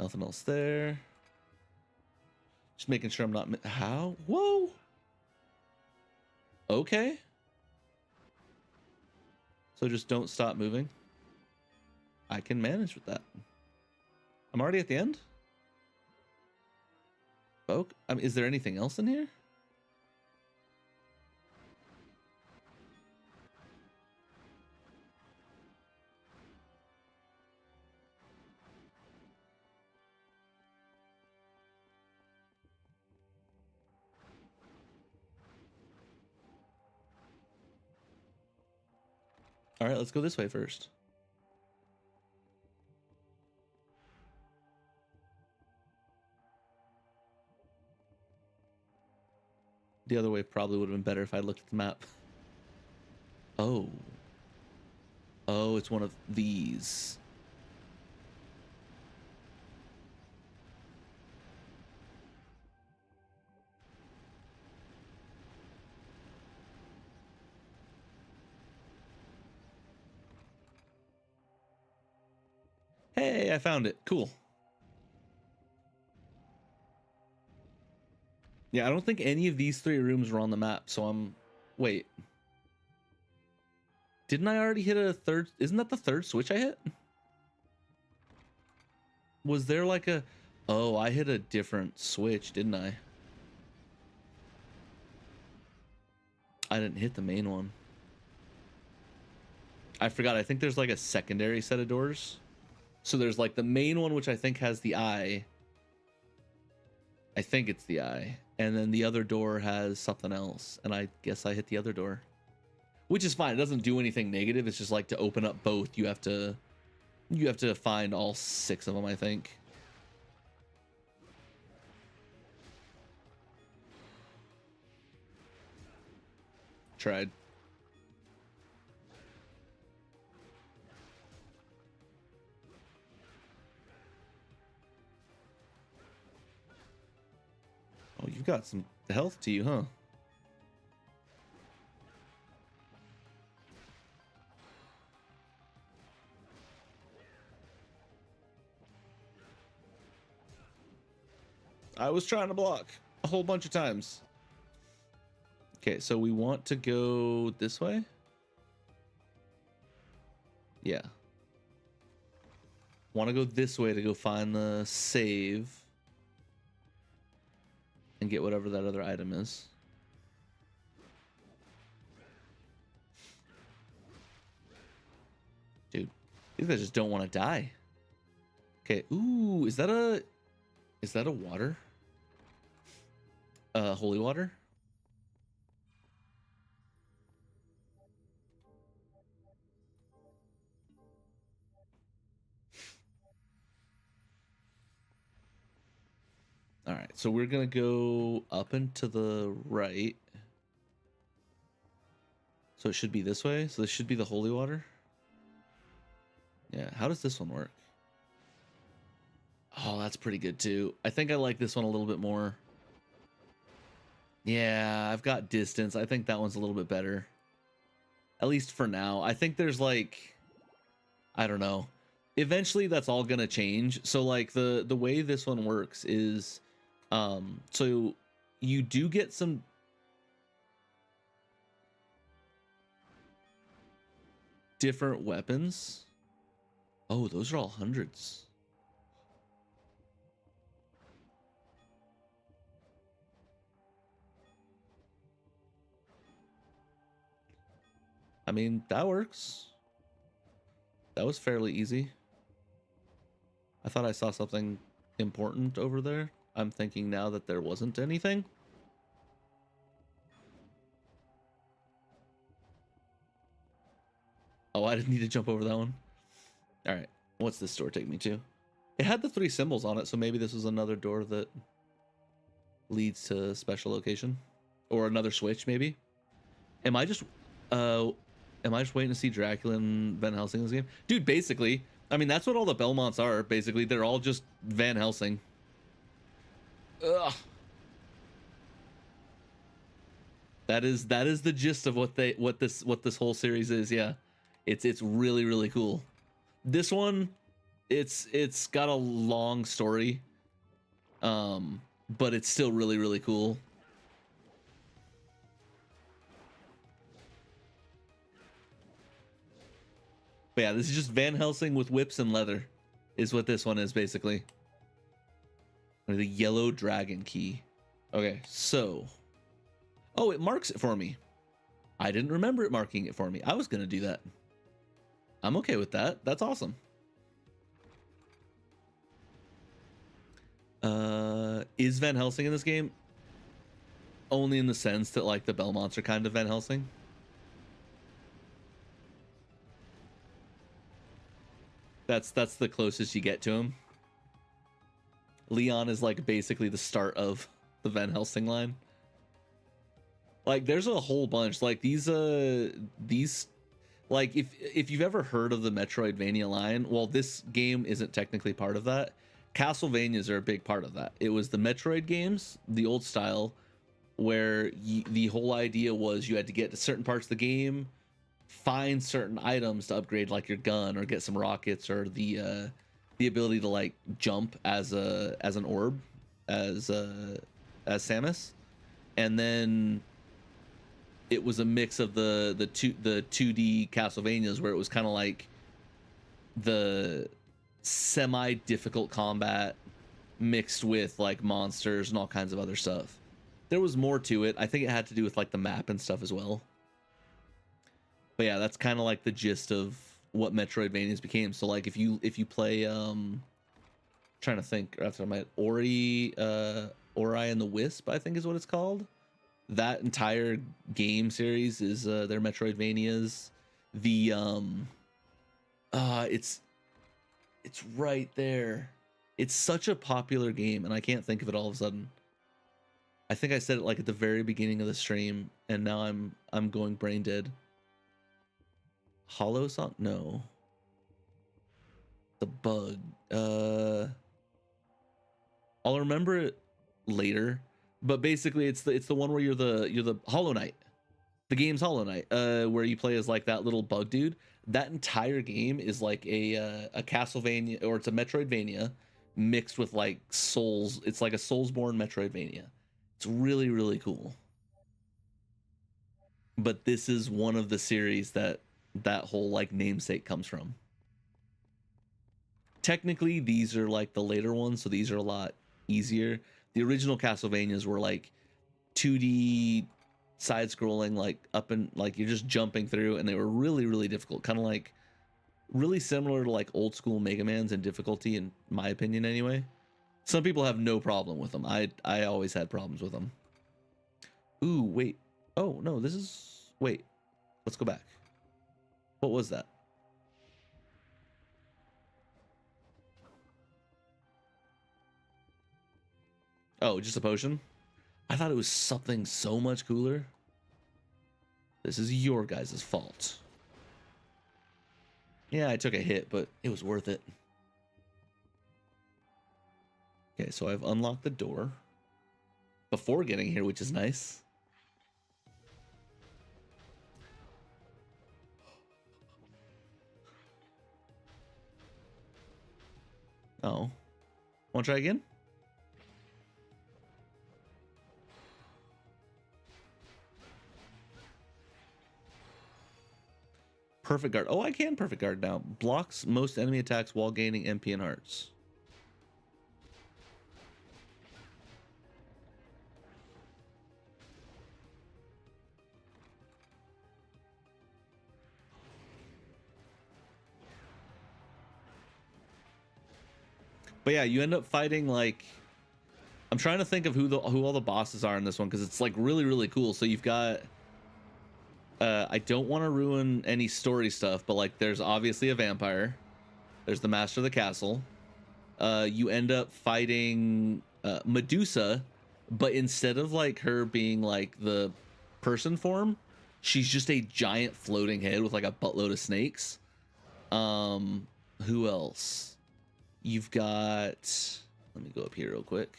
Nothing else there. Just making sure I'm not... How? Whoa! Okay. So just don't stop moving. I can manage with that. I'm already at the end? Okay. I mean, is there anything else in here? All right, let's go this way first. The other way probably would have been better if I looked at the map. Oh. Oh, it's one of these. Hey, I found it. Cool. Yeah, I don't think any of these 3 rooms were on the map, so I'm... Wait. Didn't I already hit a third... Isn't that the 3rd switch I hit? Was there like a... Oh, I hit a different switch, didn't I? I didn't hit the main one. I forgot. I think there's like a secondary set of doors. So there's like the main one, which I think has the eye. I think it's the eye. And then the other door has something else. And I guess I hit the other door. Which is fine. It doesn't do anything negative. It's just like to open up both, you have to find all 6 of them, I think. Tried. Oh, you've got some health to you, huh? I was trying to block a whole bunch of times. Okay, so we want to go this way? Yeah. Want to go this way to go find the save. And get whatever that other item is. Dude, these guys just don't want to die. Okay, ooh, is that a water? Holy water? All right, so we're gonna go up and to the right. So it should be this way. So this should be the holy water. Yeah, how does this one work? Oh, that's pretty good too. I think I like this one a little bit more. Yeah, I've got distance. I think that one's a little bit better. At least for now. I think there's like, I don't know. Eventually that's all gonna change. So like the way this one works is, so you do get some different weapons. Oh, those are all hundreds. I mean, that works. That was fairly easy. I thought I saw something important over there. I'm thinking now that there wasn't anything. Oh, I didn't need to jump over that one. All right, what's this door take me to? It had the 3 symbols on it, so maybe this was another door that leads to a special location. Or another switch, maybe? Am I just waiting to see Dracula and Van Helsing in this game? Dude, basically, I mean, that's what all the Belmonts are, basically. They're all just Van Helsing. Ugh. That is the gist of what this whole series is, yeah. It's really, really cool. This one, It's got a long story, but it's still really, really cool. But yeah, this is just Van Helsing with whips and leather, is what this one is basically. Or the yellow dragon key. Okay, so, oh, it marks it for me. I didn't remember it marking it for me. I was gonna do that. I'm okay with that. That's awesome. Is Van Helsing in this game? Only in the sense that like the Belmonts are kind of Van Helsing. That's the closest you get to him. Leon is like basically the start of the Van Helsing line. Like there's a whole bunch. Like these like if you've ever heard of the Metroidvania line, well, this game isn't technically part of that. Castlevanias are a big part of that. It was the Metroid games, the old style, where the whole idea was you had to get to certain parts of the game, find certain items to upgrade like your gun or get some rockets or the ability to like jump as an orb as Samus, and then it was a mix of the 2D Castlevanias where it was kind of like the semi difficult combat mixed with like monsters and all kinds of other stuff. There was more to it. I think it had to do with like the map and stuff as well. But yeah, that's kind of like the gist of what Metroidvanias became. So like if you play trying to think after my Ori and the Wisp, I think is what it's called. That entire game series is their Metroidvanias. The it's right there. It's such a popular game and I can't think of it all of a sudden. I think I said it like at the very beginning of the stream and now I'm going brain dead. Hollow Song? No. The Bug. I'll remember it later, but basically it's the one where you're the Hollow Knight. The game's Hollow Knight, where you play as like that little bug dude. That entire game is like a Castlevania, or it's a Metroidvania mixed with like Souls. It's like a Soulsborne Metroidvania. It's really, really cool. But this is one of the series that whole like namesake comes from. Technically, these are like the later ones, so these are a lot easier. The original Castlevanias were like 2D side-scrolling, like up and like you're just jumping through, and they were really, really difficult. Kind of like really similar to like old school Mega Man's in difficulty, in my opinion, anyway. Some people have no problem with them. I always had problems with them. Ooh, wait. Oh no, this is wait. Let's go back. What was that? Oh, just a potion? I thought it was something so much cooler. This is your guys' fault. Yeah, I took a hit, but it was worth it. Okay, so I've unlocked the door before getting here, which is nice. Oh. Want to try again? Perfect guard. Oh, I can perfect guard now. Blocks most enemy attacks while gaining MP and hearts. But yeah, you end up fighting like, I'm trying to think of who all the bosses are in this one because it's like really, really cool. So you've got I don't want to ruin any story stuff, but like there's obviously a vampire. There's the master of the castle. You end up fighting Medusa, but instead of like her being like the person form, she's just a giant floating head with like a buttload of snakes. Who else? You've got, let me go up here real quick.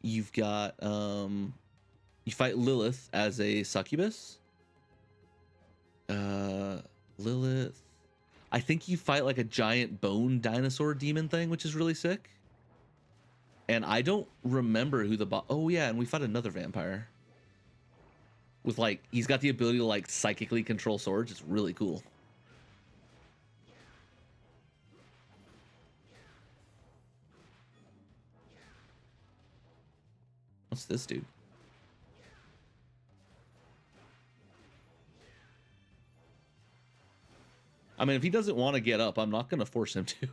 You've got you fight Lilith as a succubus. Lilith. I think you fight like a giant bone dinosaur demon thing, which is really sick. And I don't remember who the boss. Oh yeah, and we fought another vampire. With like, he's got the ability to like psychically control swords. It's really cool. What's this dude? I mean, if he doesn't want to get up, I'm not going to force him to.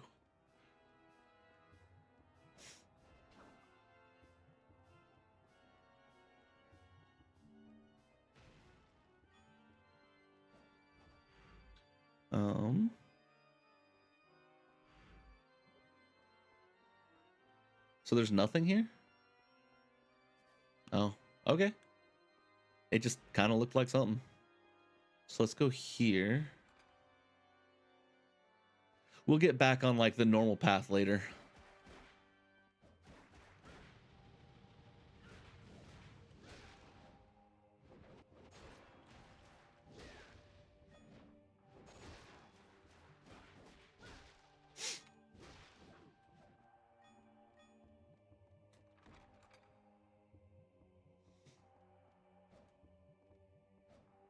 So there's nothing here? Oh, okay. It just kind of looked like something. So let's go here. We'll get back on like the normal path later.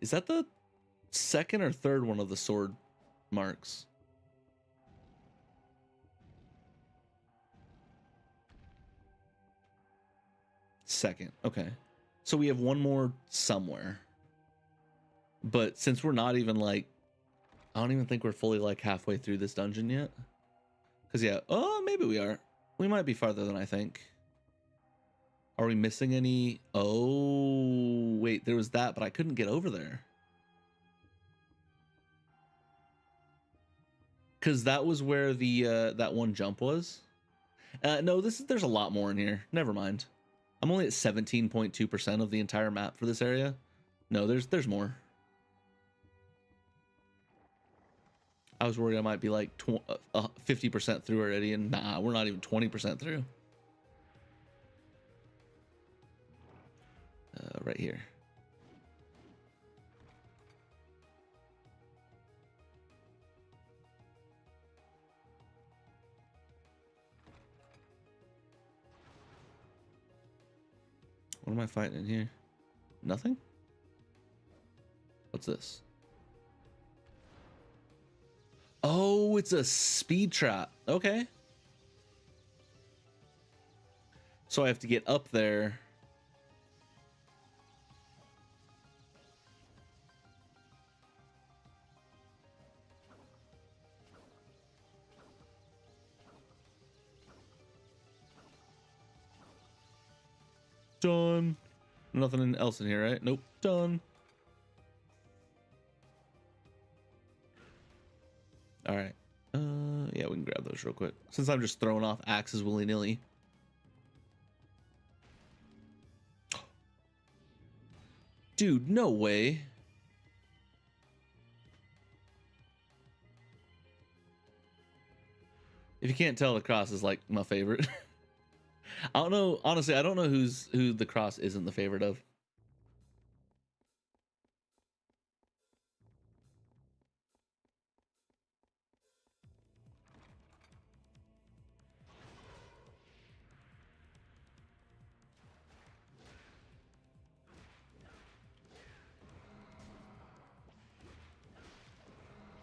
Is that the second or third one of the sword marks? Second. Okay. So we have one more somewhere. But since we're not even like, I don't even think we're fully like halfway through this dungeon yet. Because yeah, oh, maybe we are. We might be farther than I think. Are we missing any? Oh, wait, there was that, but I couldn't get over there. Because that was where the that one jump was. No, there's a lot more in here. Never mind. I'm only at 17.2% of the entire map for this area. No, there's more. I was worried I might be like 50% through already, and nah, we're not even 20% through. Right here. What am I fighting in here? Nothing? What's this? Oh, it's a speed trap. Okay. So I have to get up there. Done. Nothing else in here, right? Nope. Done. All right. Yeah, we can grab those real quick. Since I'm just throwing off axes willy-nilly. Dude, no way. If you can't tell, the cross is like my favorite. I don't know. Honestly, I don't know who the cross isn't the favorite of.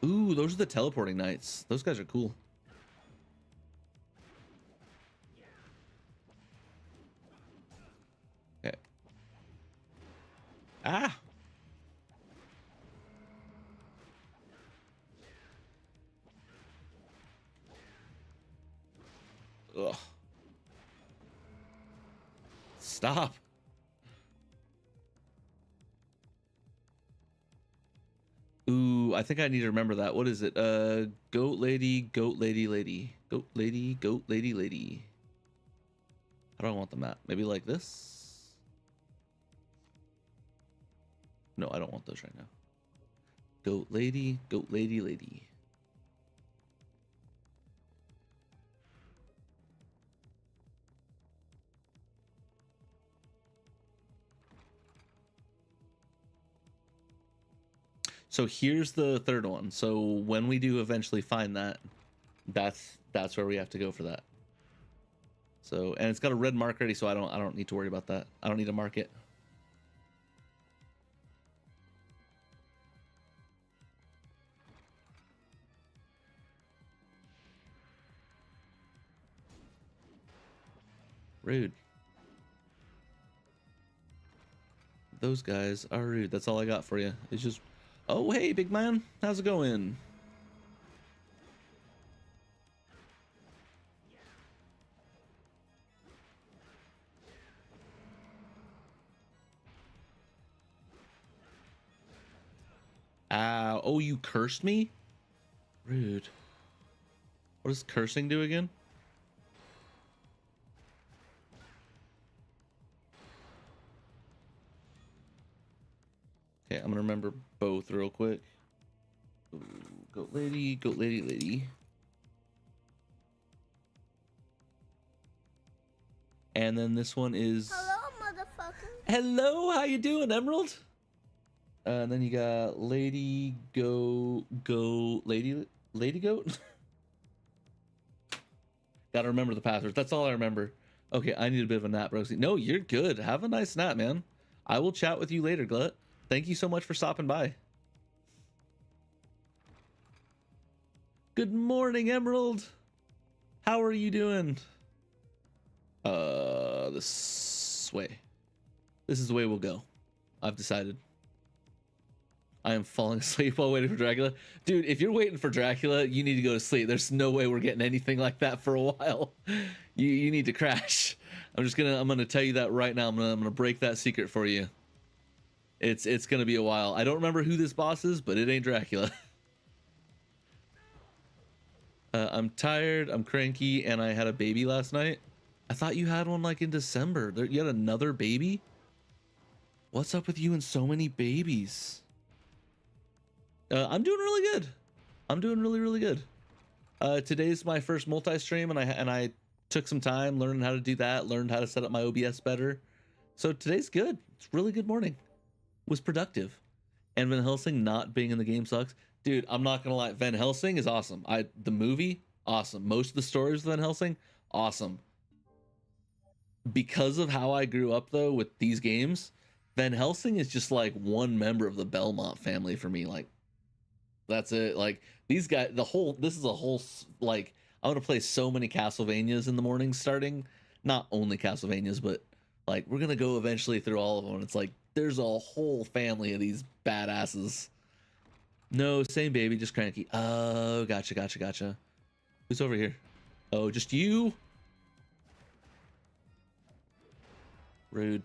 Ooh, those are the teleporting knights. Those guys are cool. Okay. Ah. Ugh. Stop. Ooh, I think I need to remember that. What is it? Goat lady, goat lady, lady. Goat lady, goat lady, lady. How do I want the map? Maybe like this? No, I don't want those right now. Goat lady, goat lady, lady. So here's the third one. So when we do eventually find that, that's where we have to go for that. So, and it's got a red mark already, so I don't need to worry about that. I don't need to mark it. Rude. Those guys are rude. That's all I got for you. It's just, oh, hey, big man. How's it going? Oh, you cursed me? Rude. What does cursing do again? Okay, I'm gonna remember both real quick. Ooh, goat lady, goat lady, lady. And then this one is... Hello, motherfucker. Hello, how you doing, Emerald? And then you got lady lady goat. Gotta remember the password. That's all I remember. Okay, I need a bit of a nap, Rosie. No, you're good. Have a nice nap, man. I will chat with you later, Glut. Thank you so much for stopping by. Good morning, Emerald. How are you doing? This way. This is the way we'll go. I've decided. I am falling asleep while waiting for Dracula. Dude, if you're waiting for Dracula, you need to go to sleep. There's no way we're getting anything like that for a while. You need to crash. I'm gonna tell you that right now. I'm gonna break that secret for you. It's gonna be a while. I don't remember who this boss is, but it ain't Dracula. I'm tired, I'm cranky, and I had a baby last night. I thought you had one like in December. You had another baby? What's up with you and so many babies? I'm doing really good. I'm doing really good. Today's my first multi-stream, and I took some time learning how to do that, learned how to set up my OBS better. So today's good. It's a really good morning. Was productive. And Van Helsing not being in the game sucks. Dude, I'm not gonna lie, Van Helsing is awesome. The movie, awesome. Most of the stories of Van Helsing, awesome. Because of how I grew up though with these games, Van Helsing is just like one member of the Belmont family for me. Like, that's it. Like, these guys, this is a whole, like, I want to play so many Castlevanias in the morning starting. Not only Castlevanias, but like, we're gonna go eventually through all of them. It's like, there's a whole family of these badasses. No, same baby, just cranky. Oh, gotcha. Who's over here? Oh, just you? Rude.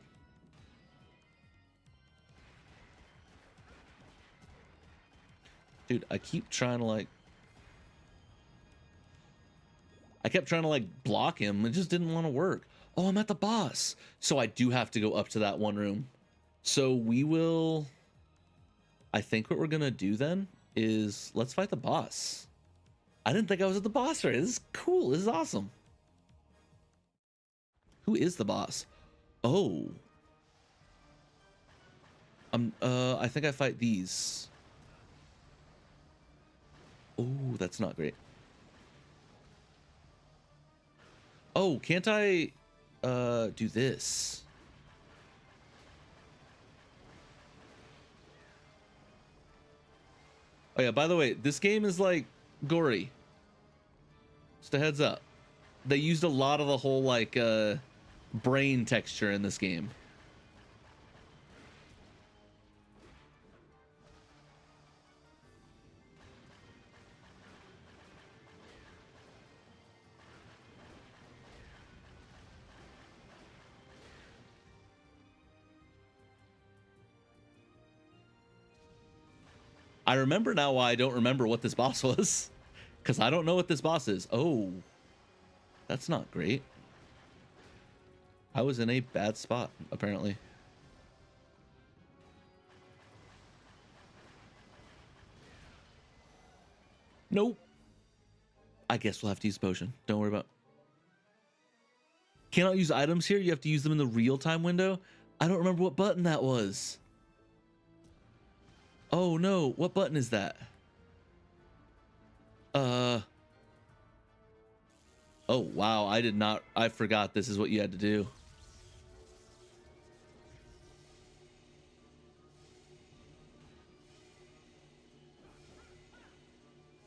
Dude, I kept trying to like block him. It just didn't want to work. Oh, I'm at the boss. So I do have to go up to that one room. So I think what we're gonna do then is let's fight the boss. I didn't think I was at the boss already. This is cool. This is awesome. Who is the boss? Oh. I think I fight these. Oh, that's not great. Oh, can't I do this? Oh yeah, by the way, this game is like gory. Just a heads up. They used a lot of the whole like brain texture in this game. I remember now why I don't remember what this boss was. Because I don't know what this boss is. Oh, that's not great. I was in a bad spot, apparently. Nope. I guess we'll have to use potion. Don't worry about. Cannot use items here. You have to use them in the real-time window. I don't remember what button that was. Oh no, what button is that? Oh wow, I forgot this is what you had to do.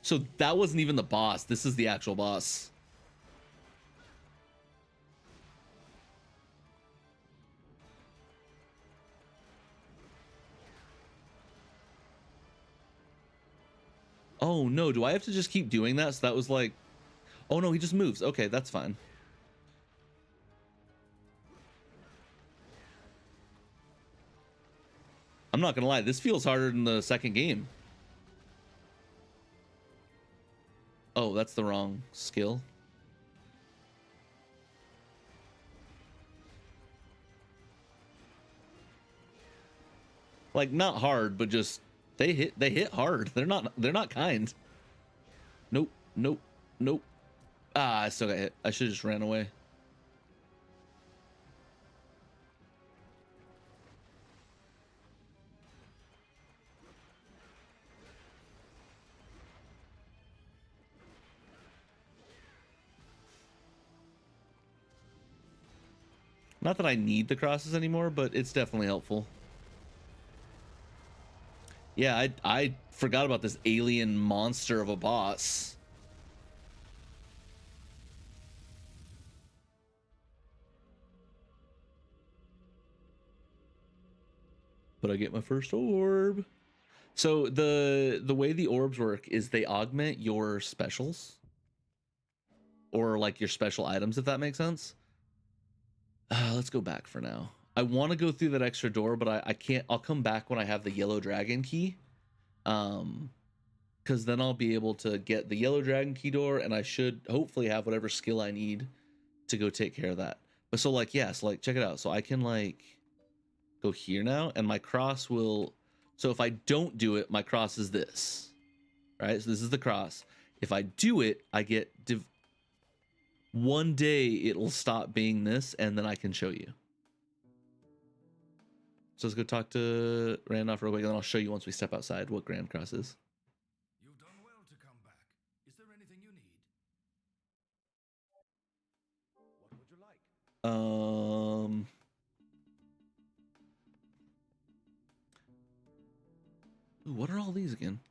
So that wasn't even the boss. This is the actual boss. Oh no, do I have to just keep doing that? So that was like, oh no, he just moves. Okay, that's fine. I'm not gonna lie, this feels harder than the second game. Oh, that's the wrong skill. Like not hard, but just they hit hard. They're not kind. Nope, nope, nope. Ah, I still got hit. I should have just ran away. Not that I need the crosses anymore, but it's definitely helpful. Yeah, I forgot about this alien monster of a boss. But I get my first orb. So the way the orbs work is they augment your specials or like your special items, if that makes sense. Let's go back for now. I want to go through that extra door, but I can't. I'll come back when I have the yellow dragon key. Because then I'll be able to get the yellow dragon key door, and I should hopefully have whatever skill I need to go take care of that. But so like, yes, like check it out. So I can like go here now, and my cross will. So if I don't do it, my cross is this, right? So this is the cross. If I do it, I get one day it'll stop being this, and then I can show you. So let's go talk to Randolph real quick, and then I'll show you once we step outside what Grand Cross is. You've done well to come back. Is there anything you need? What would you like? Ooh, what are all these again?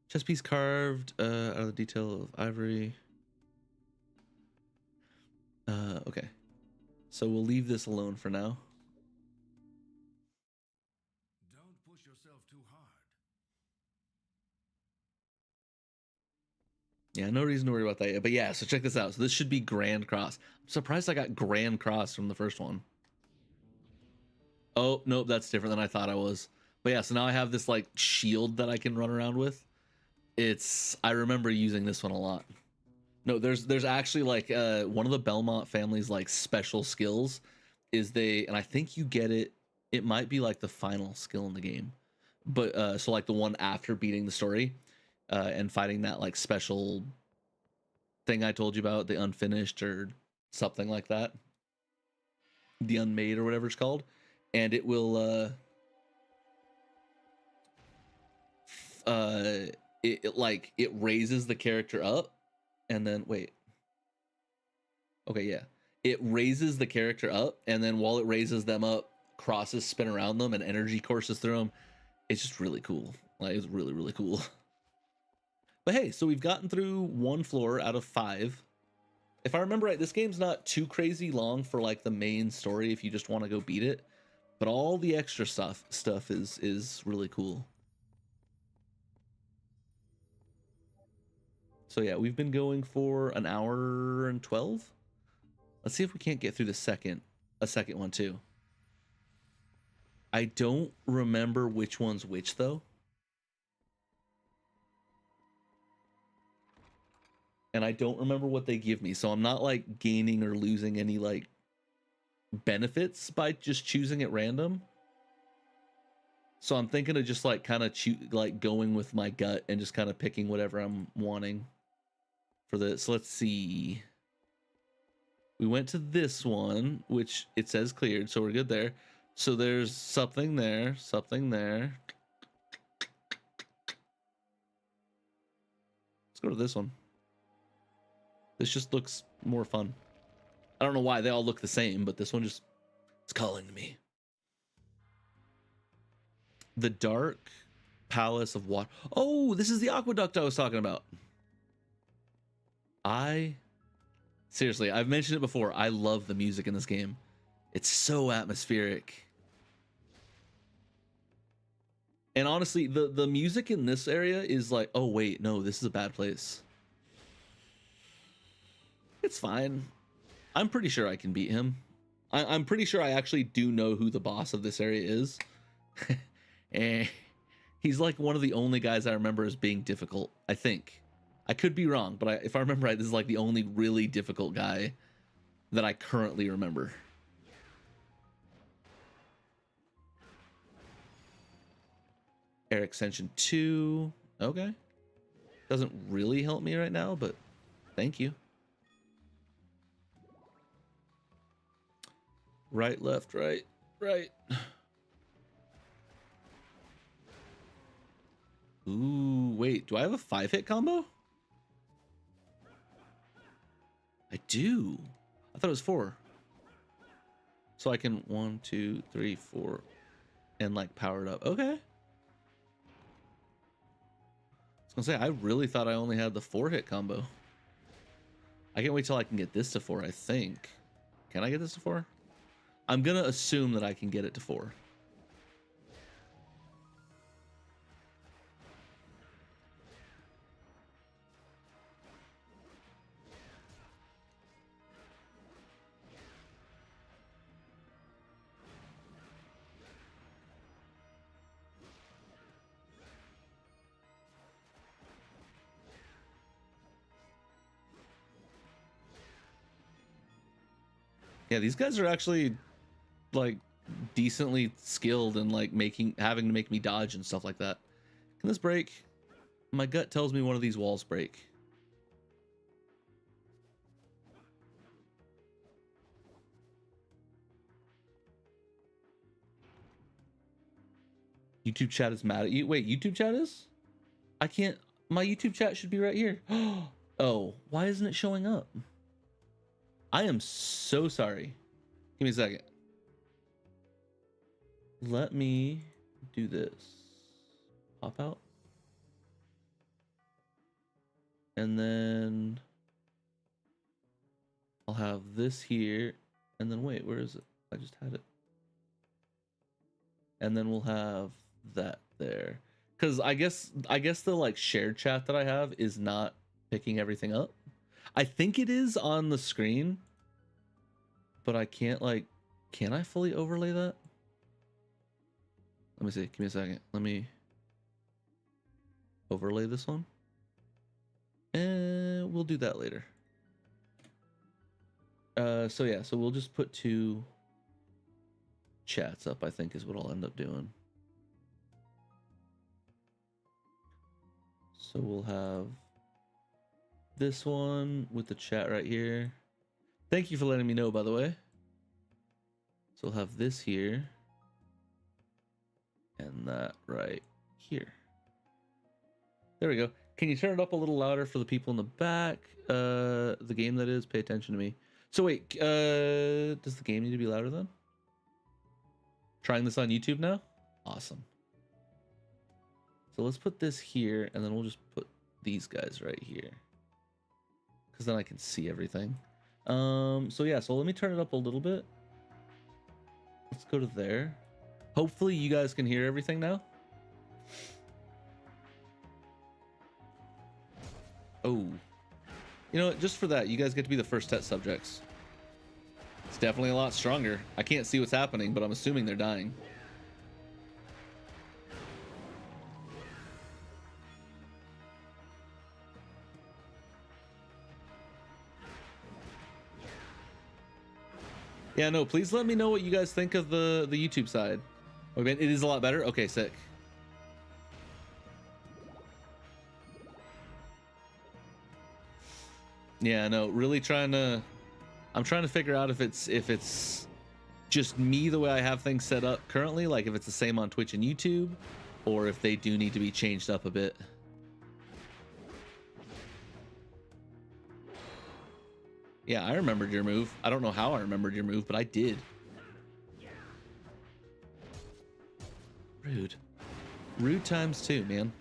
Chest piece carved out of the detail of ivory. Okay. So we'll leave this alone for now. Don't push yourself too hard. Yeah, no reason to worry about that yet. But yeah, so check this out. So this should be Grand Cross. I'm surprised I got Grand Cross from the first one. Oh, nope, that's different than I thought I was. But yeah, so now I have this like shield that I can run around with. I remember using this one a lot. No, there's actually like one of the Belmont family's like special skills is and I think you get it. It might be like the final skill in the game, but so like the one after beating the story, and fighting that like special thing I told you about, the unfinished or something like that, the unmade or whatever it's called, and it will it raises the character up, and then wait. Okay, yeah. It raises the character up, and then while it raises them up, crosses spin around them and energy courses through them. It's just really cool. Like, it's really, really cool. But hey, so we've gotten through one floor out of 5. If I remember right, this game's not too crazy long for like the main story if you just want to go beat it. But all the extra stuff is really cool. So yeah, we've been going for an hour and 12. Let's see if we can't get through a second one too. I don't remember which one's which though. And I don't remember what they give me. So I'm not like gaining or losing any like benefits by just choosing at random. So I'm thinking of just like kind of like going with my gut and just kind of picking whatever I'm wanting for this. Let's see. We went to this one, which it says cleared, so we're good there. So there's something there, something there. Let's go to this one. This just looks more fun. I don't know why they all look the same, but this one just, it's calling to me. The Dark Palace of Water. Oh, this is the aqueduct I was talking about. Seriously, I've mentioned it before. I love the music in this game. It's so atmospheric. And honestly, the music in this area is like, oh wait, no, this is a bad place. It's fine. I'm pretty sure I can beat him. I'm pretty sure I actually do know who the boss of this area is. And he's like one of the only guys I remember as being difficult, I think. I could be wrong, but if I remember right, this is like the only really difficult guy that I currently remember. Air Extension 2. Okay. Doesn't really help me right now, but thank you. Right, left, right, right. Ooh, wait, do I have a 5-hit combo? I do. I thought it was 4. So I can 1, 2, 3, 4, and like power it up. Okay. I was gonna say, I really thought I only had the 4-hit combo. I can't wait till I can get this to 4, I think. Can I get this to 4? I'm gonna assume that I can get it to 4. Yeah, these guys are actually like decently skilled in like having to make me dodge and stuff like that. Can this break? My gut tells me one of these walls break. YouTube chat is mad at you. Wait, YouTube chat is? I can't. My YouTube chat should be right here. Oh, why isn't it showing up? I am so sorry. Give me a second. Let me do this. Pop out. And then I'll have this here. And then wait, where is it? I just had it. And then we'll have that there. Because I guess the like shared chat that I have is not picking everything up. I think it is on the screen, but I can't like, can I fully overlay that? Let me see, give me a second. Let me overlay this one. And we'll do that later. So yeah, so we'll just put 2 chats up, I think is what I'll end up doing. So we'll have this one with the chat right here. Thank you for letting me know, by the way. So we'll have this here. And that right here. There we go. Can you turn it up a little louder for the people in the back? The game that is, pay attention to me. So wait, does the game need to be louder then? Trying this on YouTube now? Awesome. So let's put this here, and then we'll just put these guys right here. Because then I can see everything. So yeah, so let me turn it up a little bit. Let's go to there. Hopefully you guys can hear everything now. Oh. You know what, just for that, you guys get to be the first test subjects. It's definitely a lot stronger. I can't see what's happening, but I'm assuming they're dying. Yeah, no, please let me know what you guys think of the YouTube side. Okay, it is a lot better? Okay, sick. Yeah, no, really I'm trying to figure out if it's just me the way I have things set up currently, like if it's the same on Twitch and YouTube, or if they do need to be changed up a bit. Yeah, I remembered your move. I don't know how I remembered your move, but I did. Rude. Rude times two, man.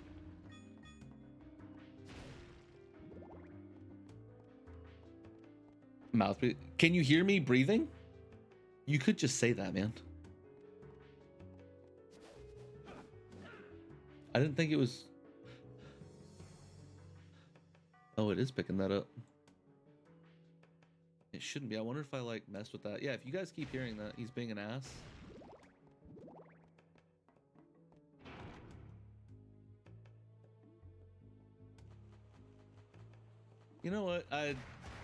Mouth breathing. Can you hear me breathing? You could just say that, man. I didn't think it was... Oh, it is picking that up. It shouldn't be. I wonder if I like messed with that. Yeah, if you guys keep hearing that, he's being an ass. You know what?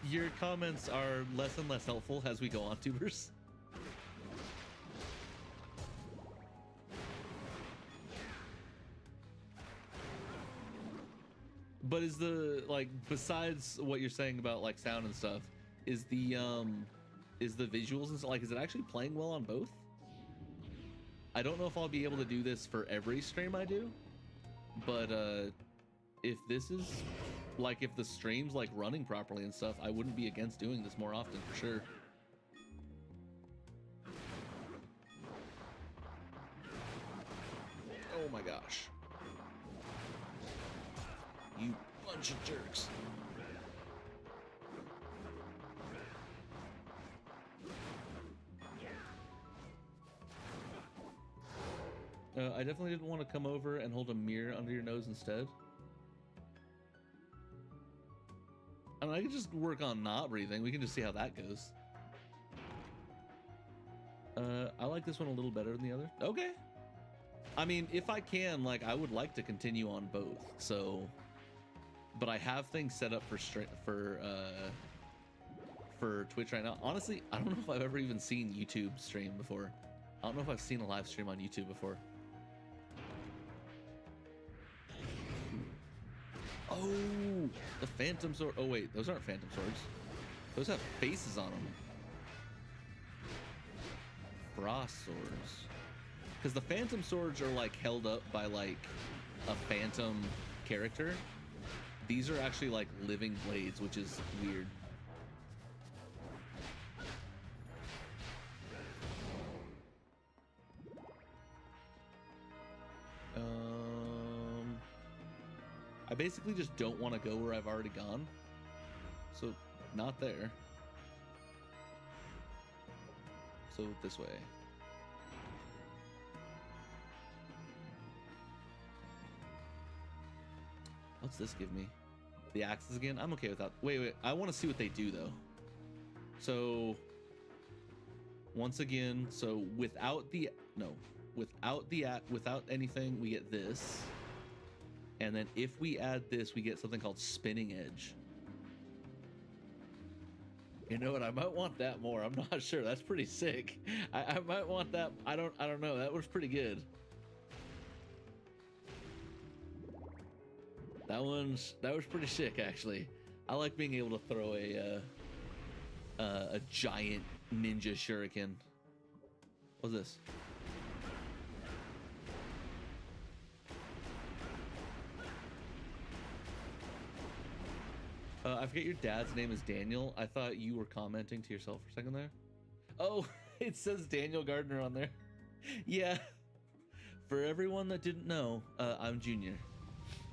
Your comments are less and less helpful as we go on, tubers. But is the, like, besides what you're saying about like sound and stuff, is the visuals and stuff, like, is it actually playing well on both? I don't know if I'll be able to do this for every stream I do, but if this is like, if the stream's like running properly and stuff, I wouldn't be against doing this more often for sure. Oh my gosh. You bunch of jerks. I definitely didn't want to come over and hold a mirror under your nose instead. I mean, I could just work on not breathing. We can just see how that goes. I like this one a little better than the other. Okay. I mean, if I can, like, I would like to continue on both. So, but I have things set up for Twitch right now. Honestly, I don't know if I've ever even seen YouTube stream before. I don't know if I've seen a live stream on YouTube before. Oh, the Phantom Sword. Oh wait, those aren't Phantom Swords. Those have faces on them. Frost Swords. Because the Phantom Swords are like held up by like a phantom character. These are actually like living blades, which is weird. I basically just don't want to go where I've already gone. So, not there. So, this way. What's this give me? The axes again? I'm okay with that. Wait. I want to see what they do, though. So, once again, so without anything, we get this. And then if we add this, we get something called Spinning Edge. You know what? I might want that more. I'm not sure. That's pretty sick. I might want that. I don't know. That was pretty good. That was pretty sick, actually. I like being able to throw a giant ninja shuriken. What's this? I forget your dad's name is Daniel. I thought you were commenting to yourself for a second there. Oh, it says Daniel Gardner on there. Yeah. For everyone that didn't know, I'm Junior.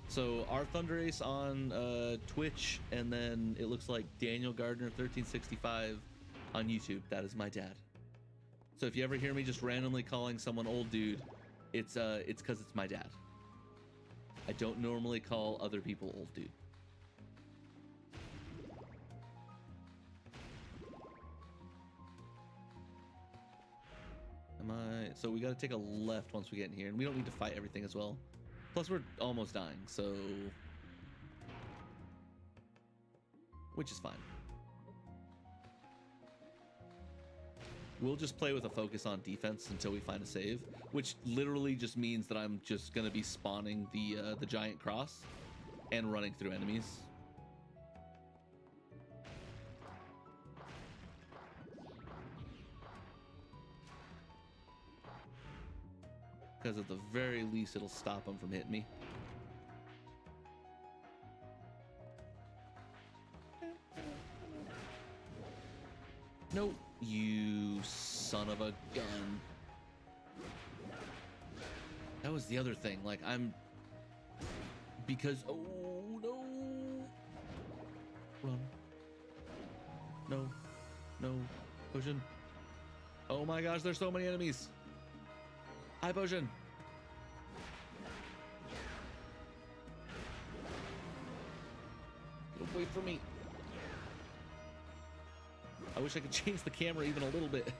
So our Thunder Ace on Twitch, and then it looks like Daniel Gardner 1365 on YouTube. That is my dad. So if you ever hear me just randomly calling someone old dude, it's because it's my dad. I don't normally call other people old dude. So we got to take a left once we get in here, and we don't need to fight everything as well. Plus we're almost dying, so, which is fine. We'll just play with a focus on defense until we find a save, which literally just means that I'm just gonna be spawning the giant cross and running through enemies. Because at the very least, it'll stop them from hitting me. No, you son of a gun. That was the other thing. Like, because, oh no. Run. No. No. Potion. Oh my gosh, there's so many enemies. Hi, Potion. Get away from me. I wish I could change the camera even a little bit.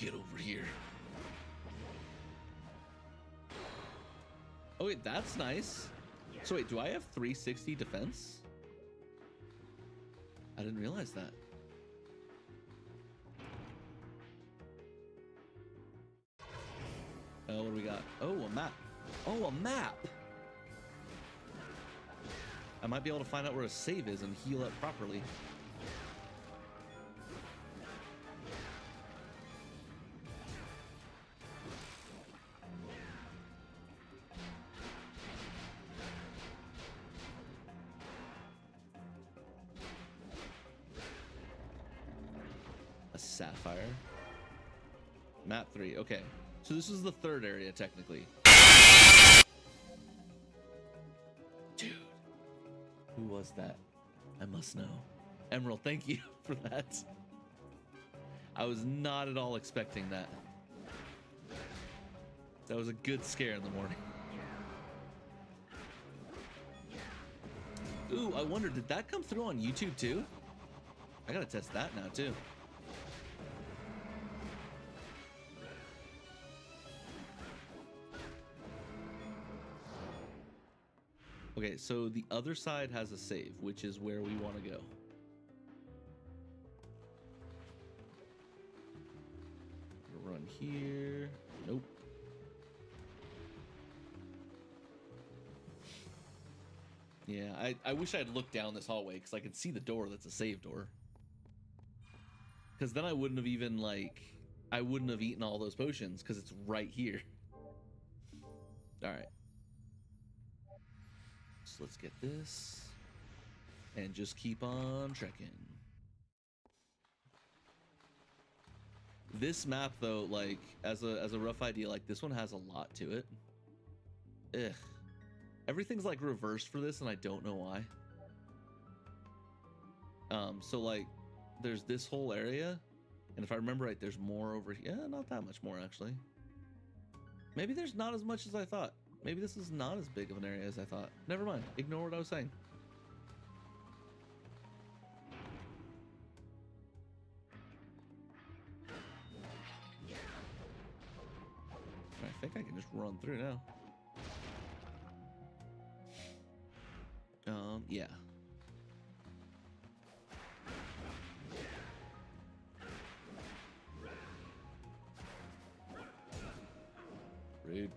Get over here. Oh wait, that's nice. So wait, do I have 360 defense? I didn't realize that. Oh, what do we got? Oh, a map. Oh, a map. I might be able to find out where a save is and heal up properly. A sapphire. Map 3. Okay. So this is the third area technically. Dude. Who was that? I must know. Emerald, thank you for that. I was not at all expecting that. That was a good scare in the morning. Ooh, I wonder, did that come through on YouTube too? I gotta test that now too. Okay, so the other side has a save, which is where we want to go. Run here. Nope. Yeah, I wish I had looked down this hallway because I could see the door that's a save door. Because then I wouldn't have even, like, I wouldn't have eaten all those potions because it's right here. All right. So let's get this and just keep on trekking. This map though, like as a rough idea, like this one has a lot to it. Ugh. Everything's like reversed for this and I don't know why. So like there's this whole area, and if I remember right, there's more over here. Yeah, not that much more actually. Maybe there's not as much as I thought. Maybe this is not as big of an area as I thought. Never mind. Ignore what I was saying. I think I can just run through now. Yeah. Rude.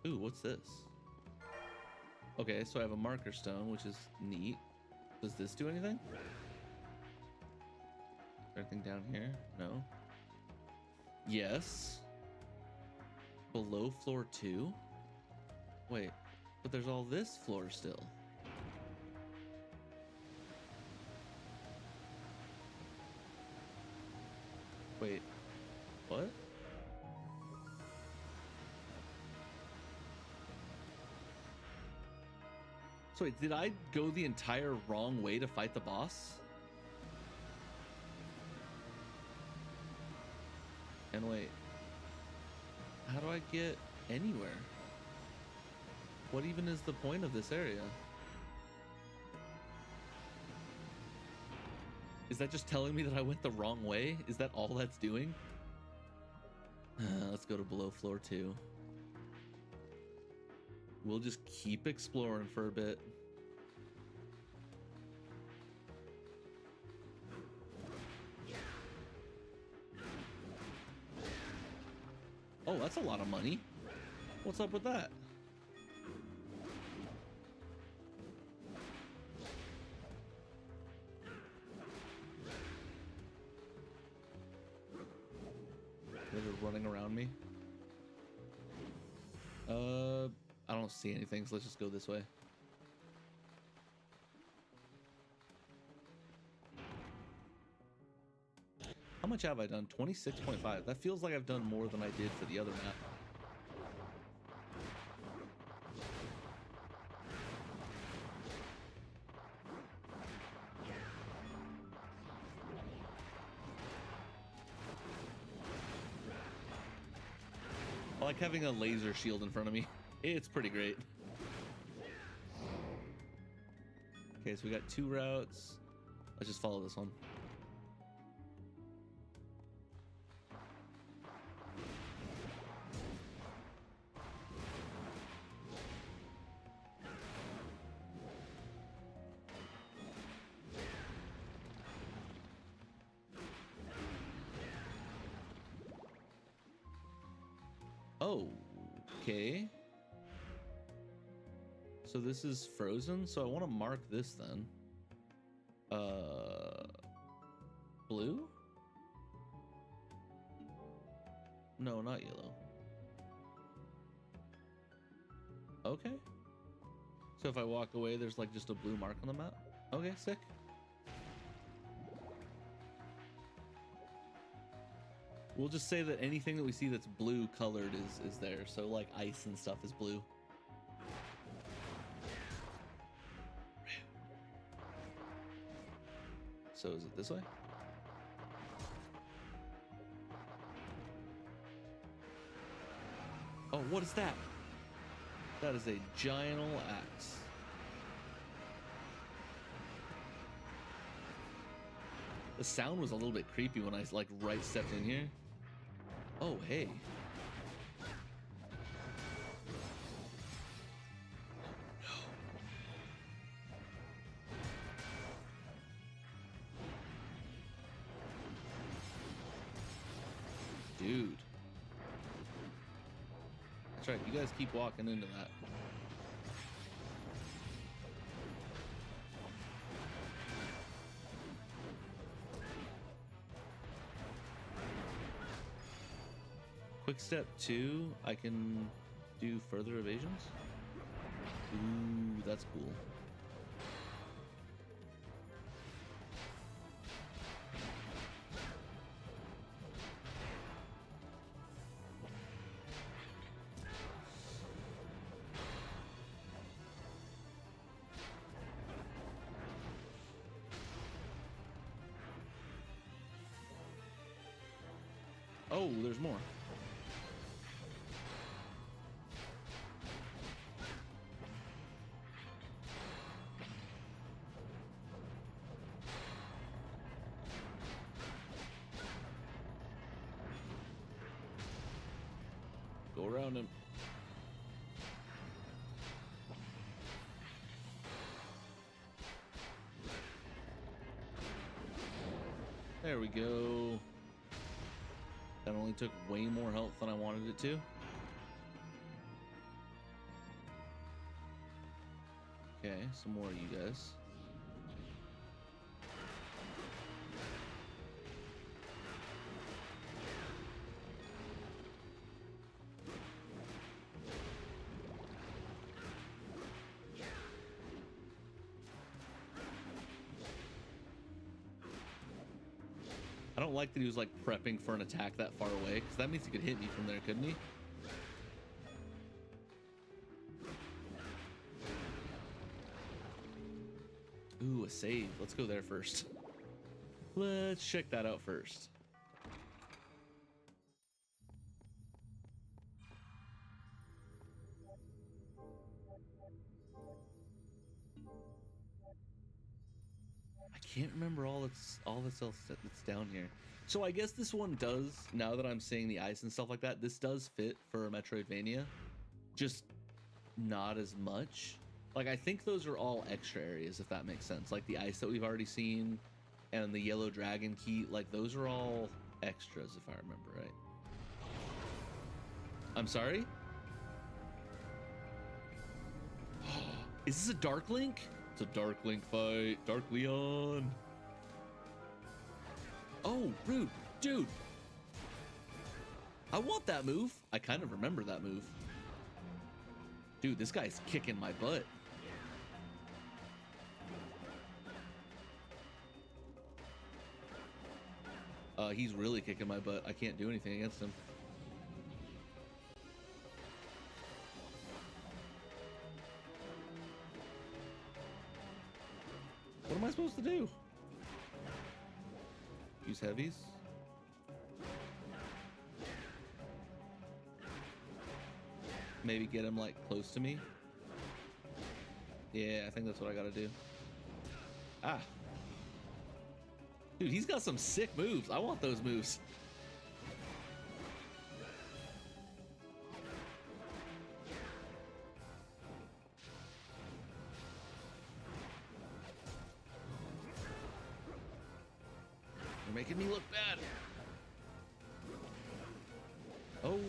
Ooh, what's this? Okay, so I have a marker stone, which is neat. Does this do anything? Anything down here? No. Yes. Below floor 2? Wait, but there's all this floor still. Wait, what? So wait, did I go the entire wrong way to fight the boss? And wait, how do I get anywhere? What even is the point of this area? Is that just telling me that I went the wrong way? Is that all that's doing? Let's go to below floor 2. We'll just keep exploring for a bit. Oh, that's a lot of money. What's up with that? running around me. I don't see anything, so let's just go this way. How much have I done? 26.5. That feels like I've done more than I did for the other map. I like having a laser shield in front of me. It's pretty great. Okay, so we got 2 routes. Let's just follow this one. Oh, okay. So this is frozen, so I want to mark this then. Blue? No, not yellow. Okay. So if I walk away, there's like just a blue mark on the map? Okay, sick. We'll just say that anything that we see that's blue colored is there. So like ice and stuff is blue. So is it this way? Oh, what is that? That is a giant ol' axe. The sound was a little bit creepy when I like right stepped in here. Oh, hey. Dude. That's right, you guys keep walking into that. Quick step 2, I can do further evasions. Ooh, that's cool. Oh, there's more. Go around him. There we go. That only took way more health than I wanted it to. Okay, some more of you guys. I don't like that he was like prepping for an attack that far away, because that means he could hit me from there, couldn't he? Ooh, a save. Let's go there first. Let's check that out first. I can't remember all this else that's down here. So I guess this one does, now that I'm seeing the ice and stuff like that, this does fit for a Metroidvania, just not as much. Like, I think those are all extra areas, if that makes sense. Like the ice that we've already seen and the yellow dragon key, like those are all extras, if I remember right. I'm sorry? Is this a Dark Link? It's a Dark Link fight. Dark Leon. Oh, rude. Dude. I want that move. I kind of remember that move. Dude, this guy's kicking my butt. He's really kicking my butt. I can't do anything against him. What am I supposed to do? Use heavies? Maybe get him like close to me? Yeah, I think that's what I gotta do. Ah. Dude, he's got some sick moves. I want those moves. You're making me look bad. Oh.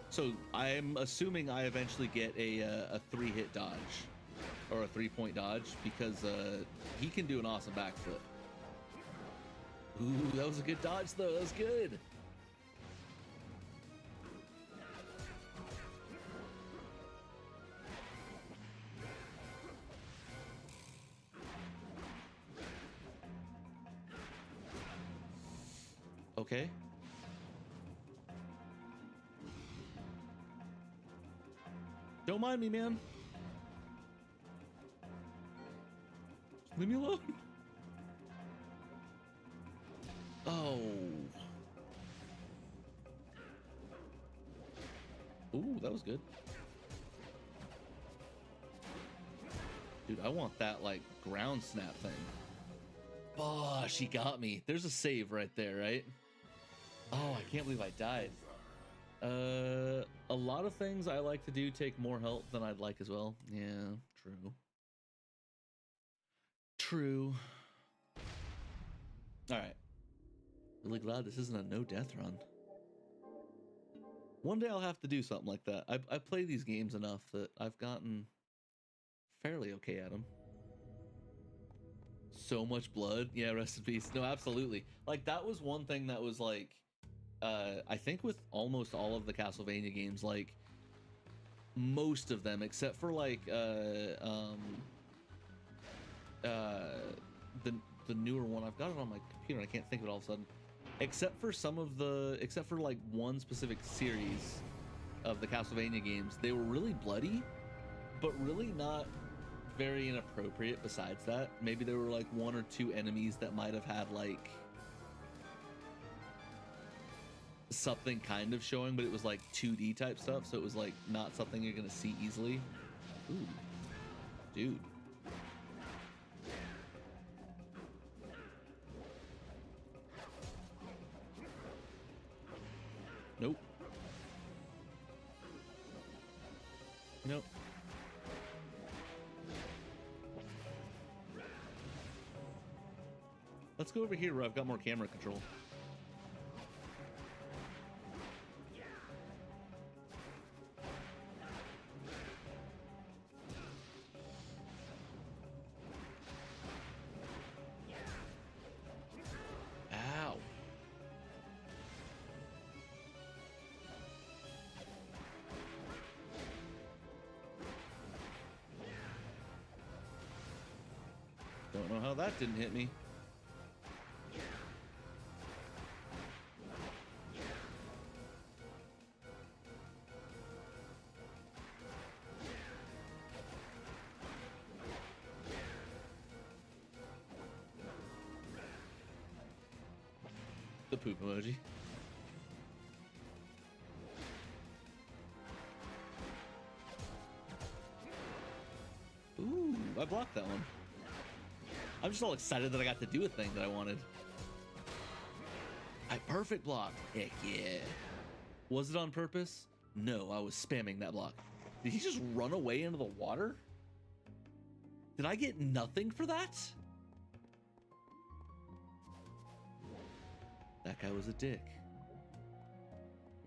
So I'm assuming I eventually get a 3-hit dodge or a 3-point dodge because he can do an awesome backflip. Ooh, that was a good dodge though. That was good. Okay. Don't mind me, man. Just leave me alone. Oh. Ooh, that was good. Dude, I want that, like, ground snap thing. Oh, she got me. There's a save right there, right? Oh, I can't believe I died. A lot of things I like to do take more health than I'd like as well. Yeah, true. True. All right. Really glad this isn't a no death run. One day I'll have to do something like that. I play these games enough that I've gotten fairly okay at them. So much blood. Yeah, rest in peace. No, absolutely. Like, that was one thing that was like, I think with almost all of the Castlevania games, like most of them except for like the newer one. I've got it on my computer and I can't think of it all of a sudden. Except for like one specific series of the Castlevania games, they were really bloody, but really not very inappropriate besides that. Maybe there were like 1 or 2 enemies that might have had like something kind of showing, but it was like 2D type stuff, so it was like not something you're gonna see easily. Ooh, dude. Nope. Nope. Let's go over here where I've got more camera control. Ow. Don't know how that didn't hit me. The poop emoji. Ooh, I blocked that one. I'm just all excited that I got to do a thing that I wanted. I perfect block. Heck yeah. Was it on purpose? No, I was spamming that block. Did he just run away into the water? Did I get nothing for that? That guy was a dick.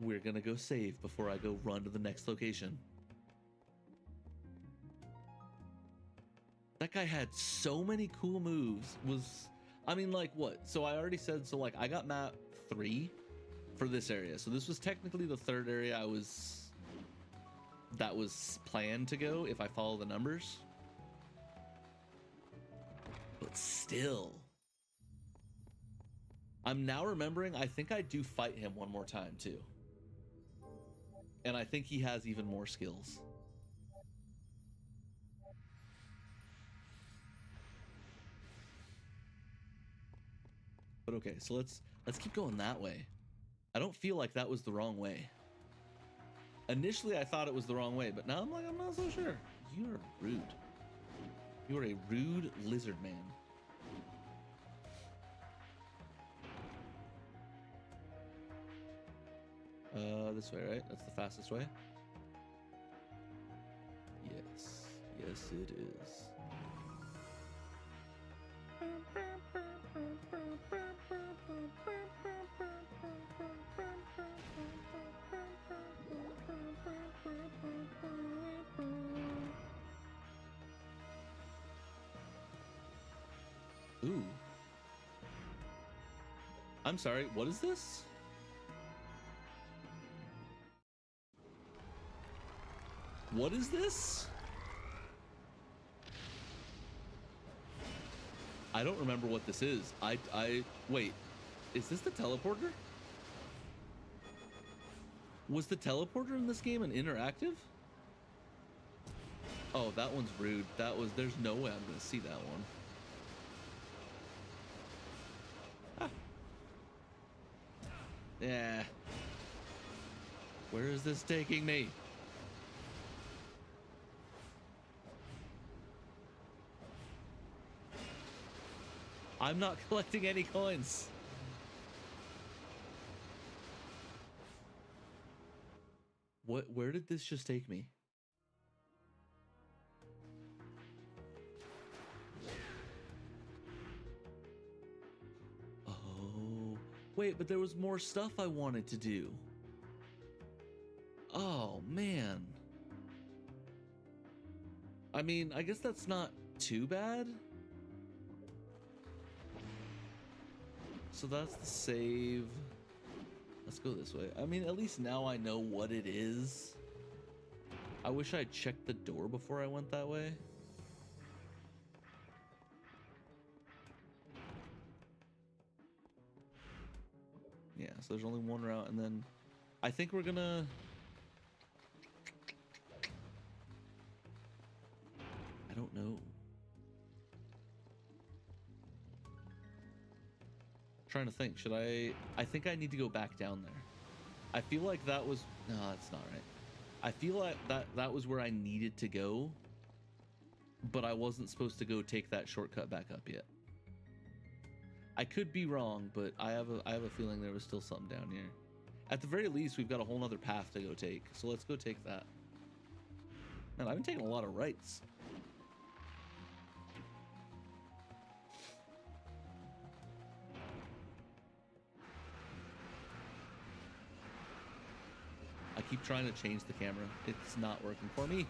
We're gonna go save before I go run to the next location. That guy had so many cool moves. I mean, like, what? So I already said, so like I got map 3 for this area. So this was technically the 3rd area that was planned to go if I follow the numbers. But still, I'm now remembering, I think I do fight him one more time too. And I think he has even more skills. But okay, so let's keep going that way. I don't feel like that was the wrong way. Initially, I thought it was the wrong way, but now I'm like, I'm not so sure. You are rude. You are a rude lizard man. This way, right? That's the fastest way. Yes. Yes, it is. Ooh. I'm sorry, what is this? What is this? I don't remember what this is. Wait, is this the teleporter? Was the teleporter in this game an interactive? Oh, that one's rude. There's no way I'm gonna see that one. Ah. Yeah. Where is this taking me? I'm not collecting any coins. Where did this just take me? Oh, wait, but there was more stuff I wanted to do. Oh, man. I mean, I guess that's not too bad. So that's the save. Let's go this way. I mean, at least now I know what it is. I wish I checked the door before I went that way. Yeah, so there's only one route, and then I think we're gonna... I don't know. Trying to think, should I think I need to go back down there. I feel like that was, no, that's not right. I feel like that was where I needed to go, but I wasn't supposed to go take that shortcut back up yet. I could be wrong, but I have a feeling there was still something down here. At the very least, we've got a whole nother path to go take, so let's go take that. Man, I've been taking a lot of rights. I keep trying to change the camera. It's not working for me.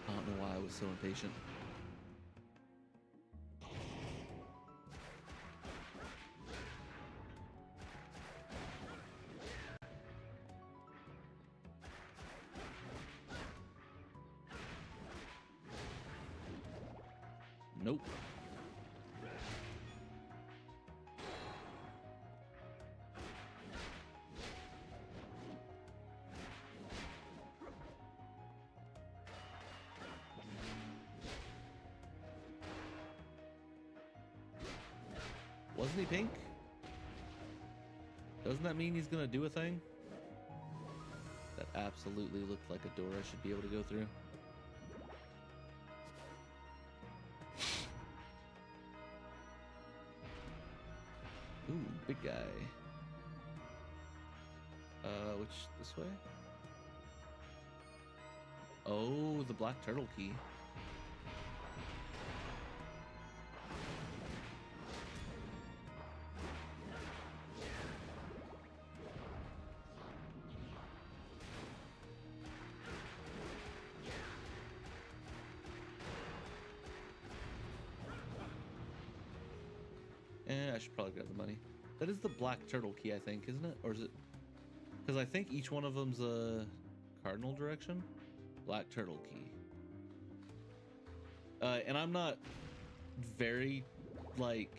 I don't know why I was so impatient. Nope. Wasn't he pink? Doesn't that mean he's gonna do a thing? That absolutely looked like a door I should be able to go through. Ooh, big guy. This way? Oh, the black turtle key. should probably grab the money. That is the black turtle key, I think, isn't it? Or is it? Because I think each one of them's a cardinal direction. Black turtle key. And I'm not very like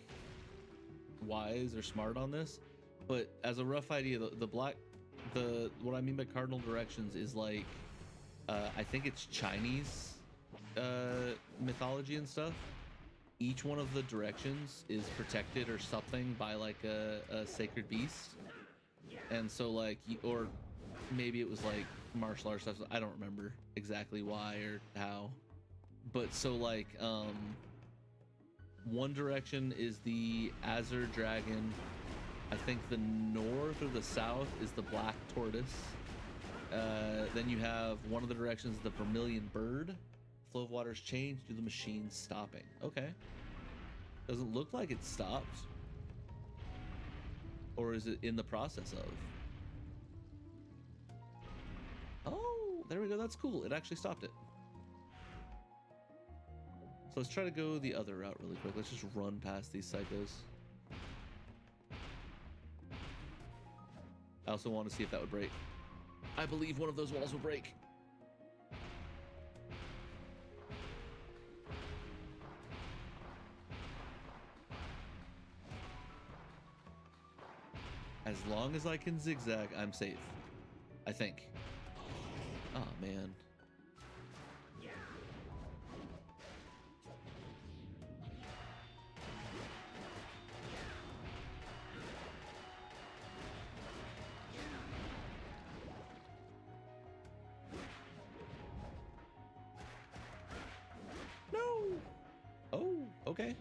wise or smart on this, but as a rough idea, what I mean by cardinal directions is like I think it's Chinese mythology and stuff. Each one of the directions is protected or something by like a sacred beast, and so like or maybe it was like martial arts stuff. I don't remember exactly why or how, but so like one direction is the Azure Dragon. I think the north or the south is the Black Tortoise. Then you have one of the directions, the Vermilion Bird. Flow of waters changed due to the machine stopping. Okay. Doesn't look like it stopped. Or is it in the process of? Oh, there we go. That's cool. It actually stopped it. So let's try to go the other route really quick. Let's just run past these psychos. I also want to see if that would break. I believe one of those walls will break. As long as I can zigzag, I'm safe. I think. Oh, man. No! Oh, okay.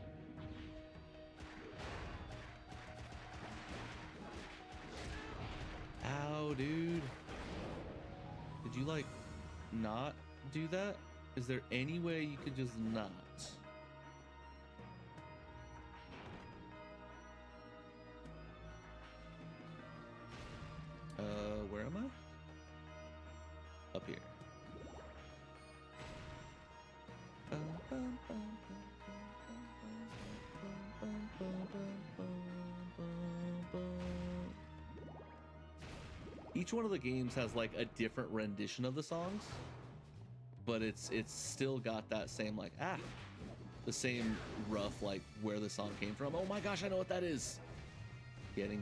Ow, dude. Did you, like, not do that? Is there any way you could just not? Where am I? Up here. Each one of the games has like a different rendition of the songs, but it's still got that same like the same rough like where the song came from. Oh my gosh, I know what that is. Getting.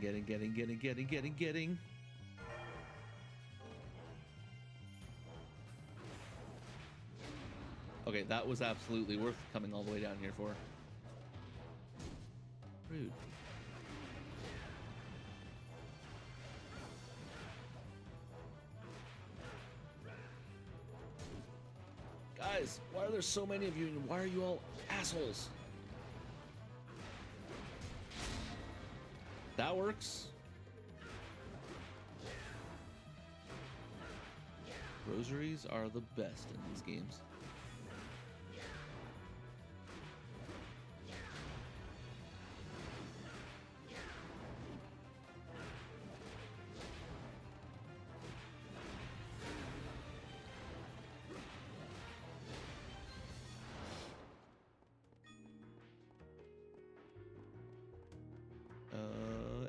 Okay, that was absolutely worth coming all the way down here for. Rude. Guys, why are there so many of you and why are you all assholes? That works. Rosaries are the best in these games.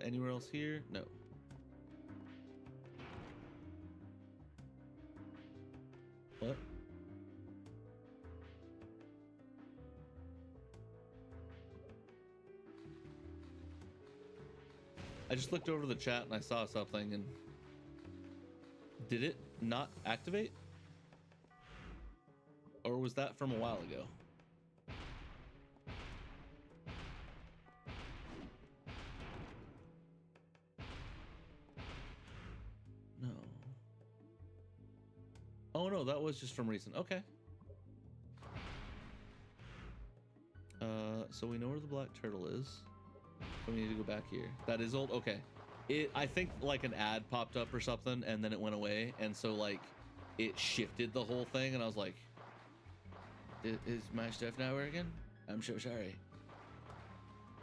Anywhere else here? No. What? I just looked over the chat and I saw something and did it not activate? Or was that from a while ago? No. Oh no, that was just from recent. Okay. So we know where the black turtle is. So we need to go back here. That is old. Okay. I think like an ad popped up or something and then it went away. And so like it shifted the whole thing. And I was like, is my stuff not working? I'm so sorry.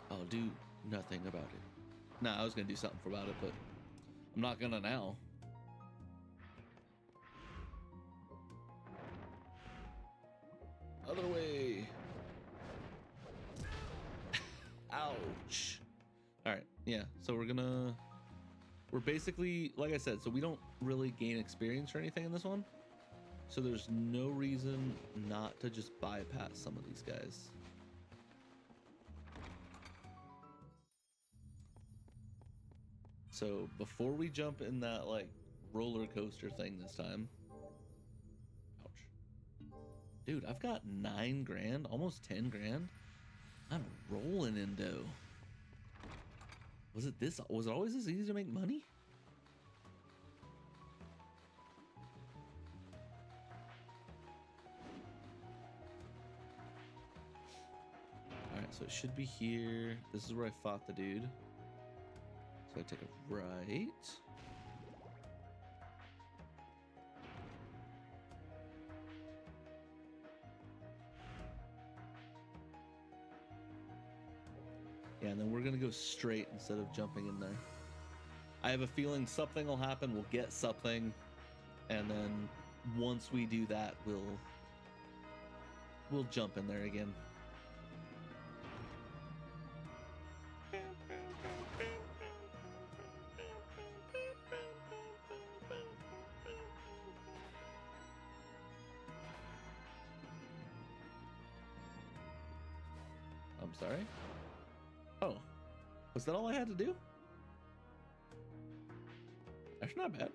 I'll do nothing about it. Nah, I was going to do something about it, but I'm not going to now. Other way. Ouch. yeah, so we're basically, like I said, so we don't really gain experience or anything in this one. So there's no reason not to just bypass some of these guys. So before we jump in that like roller coaster thing this time, ouch, dude, I've got 9 grand, almost 10 grand. I'm rolling in dough. Was it always this easy to make money? All right, so it should be here. This is where I fought the dude. So I take a right. Yeah, and then we're gonna go straight instead of jumping in there. I have a feeling something will happen. We'll get something, and then once we do that, we'll jump in there again. I'm sorry. Oh, was that all I had to do? That's not bad.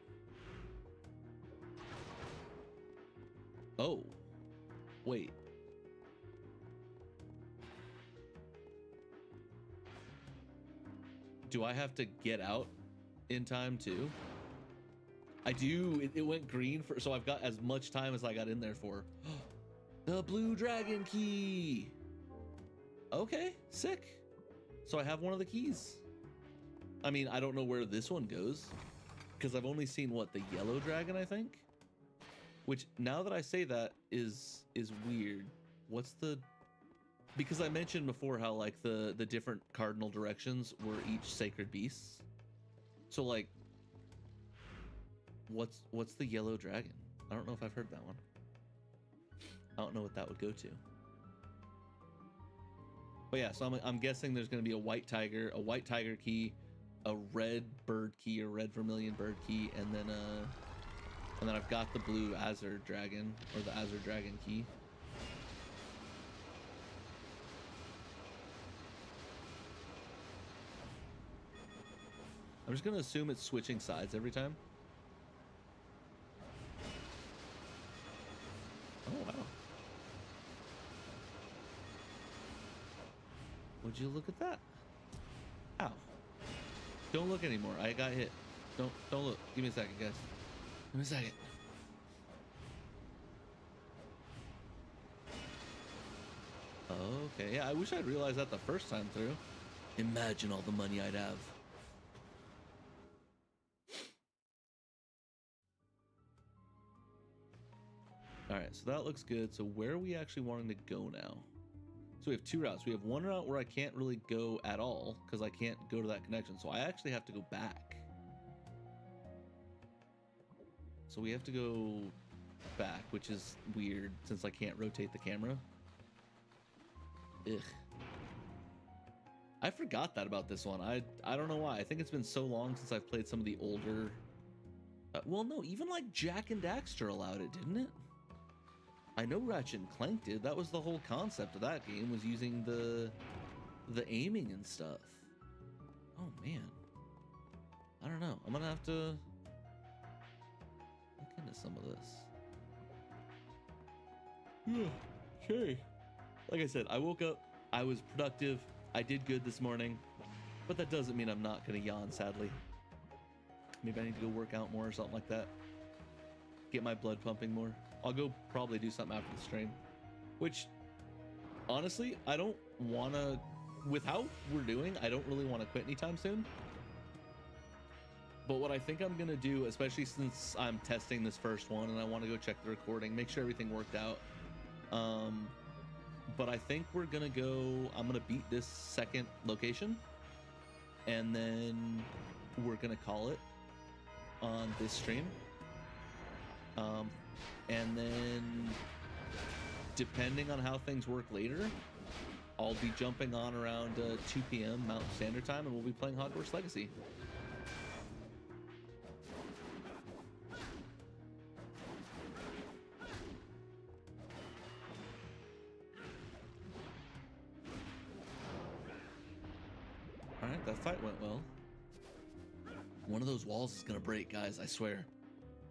Oh, wait. Do I have to get out in time too? I do. It went green for, so I've got as much time as I got in there for. The blue dragon key. Okay, sick. So I have one of the keys. I mean, I don't know where this one goes because I've only seen what, the yellow dragon, I think. Which now that I say that is weird. What's the, because I mentioned before how like the different cardinal directions were each sacred beasts. So like, what's the yellow dragon? I don't know if I've heard that one. I don't know what that would go to. But yeah, so I'm guessing there's going to be a white tiger key, a red bird key, or red vermilion bird key, and then I've got the blue azure dragon, or the azure dragon key. I'm just going to assume it's switching sides every time. Oh, wow. Would you look at that? Ow. Don't look anymore. I got hit. Don't look. Give me a second, guys. Give me a second. Okay, yeah, I wish I'd realized that the first time through. Imagine all the money I'd have. All right, so that looks good. So where are we actually wanting to go now? So we have 2 routes. We have one route where I can't really go at all because I can't go to that connection. So I actually have to go back. So we have to go back, which is weird since I can't rotate the camera. Ugh. I forgot that about this one. I don't know why. I think it's been so long since I've played some of the older... well, no, even like Jack and Daxter allowed it, didn't it? I know Ratchet and Clank did. That was the whole concept of that game, was using the aiming and stuff. Oh man, I don't know. I'm gonna have to look into some of this. Okay. Like I said, I woke up, I was productive, I did good this morning, but that doesn't mean I'm not gonna yawn, sadly. Maybe I need to go work out more or something like that. Get my blood pumping more. I'll go probably do something after the stream. Which, honestly, I don't want to... With how we're doing, I don't really want to quit anytime soon. But what I think I'm going to do, especially since I'm testing this first one and I want to go check the recording, make sure everything worked out. But I think we're going to go... I'm going to beat this second location. And then we're going to call it on this stream. And then depending on how things work later, I'll be jumping on around 2 p.m. Mountain Standard Time, and we'll be playing Hogwarts Legacy. All right, that fight went well. One of those walls is gonna break, guys. I swear.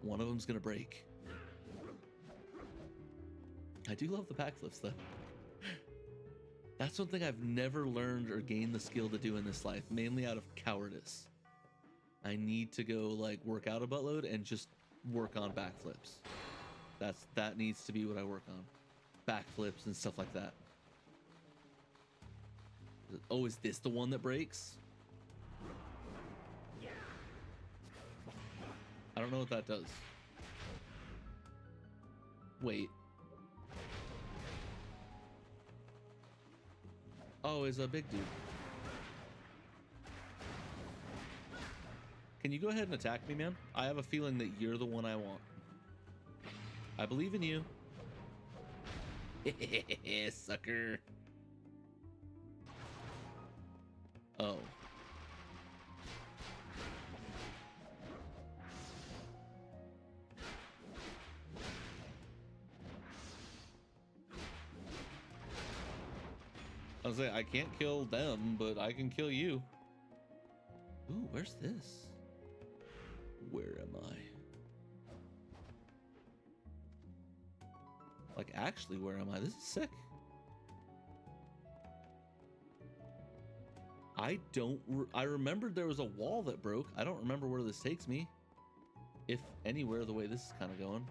One of them's gonna break. I do love the backflips, though. That's one thing I've never learned or gained the skill to do in this life, mainly out of cowardice. I need to go like work out a buttload and just work on backflips. That needs to be what I work on. Backflips and stuff like that. Oh, is this the one that breaks? I don't know what that does. Wait. Oh, it's a big dude. Can you go ahead and attack me, man? I have a feeling that you're the one I want. I believe in you. Sucker. Oh. I was like, I can't kill them, but I can kill you. Ooh, where's this? Where am I? Like, actually, where am I? This is sick. I remembered there was a wall that broke. I don't remember where this takes me. If anywhere, the way this is kind of going.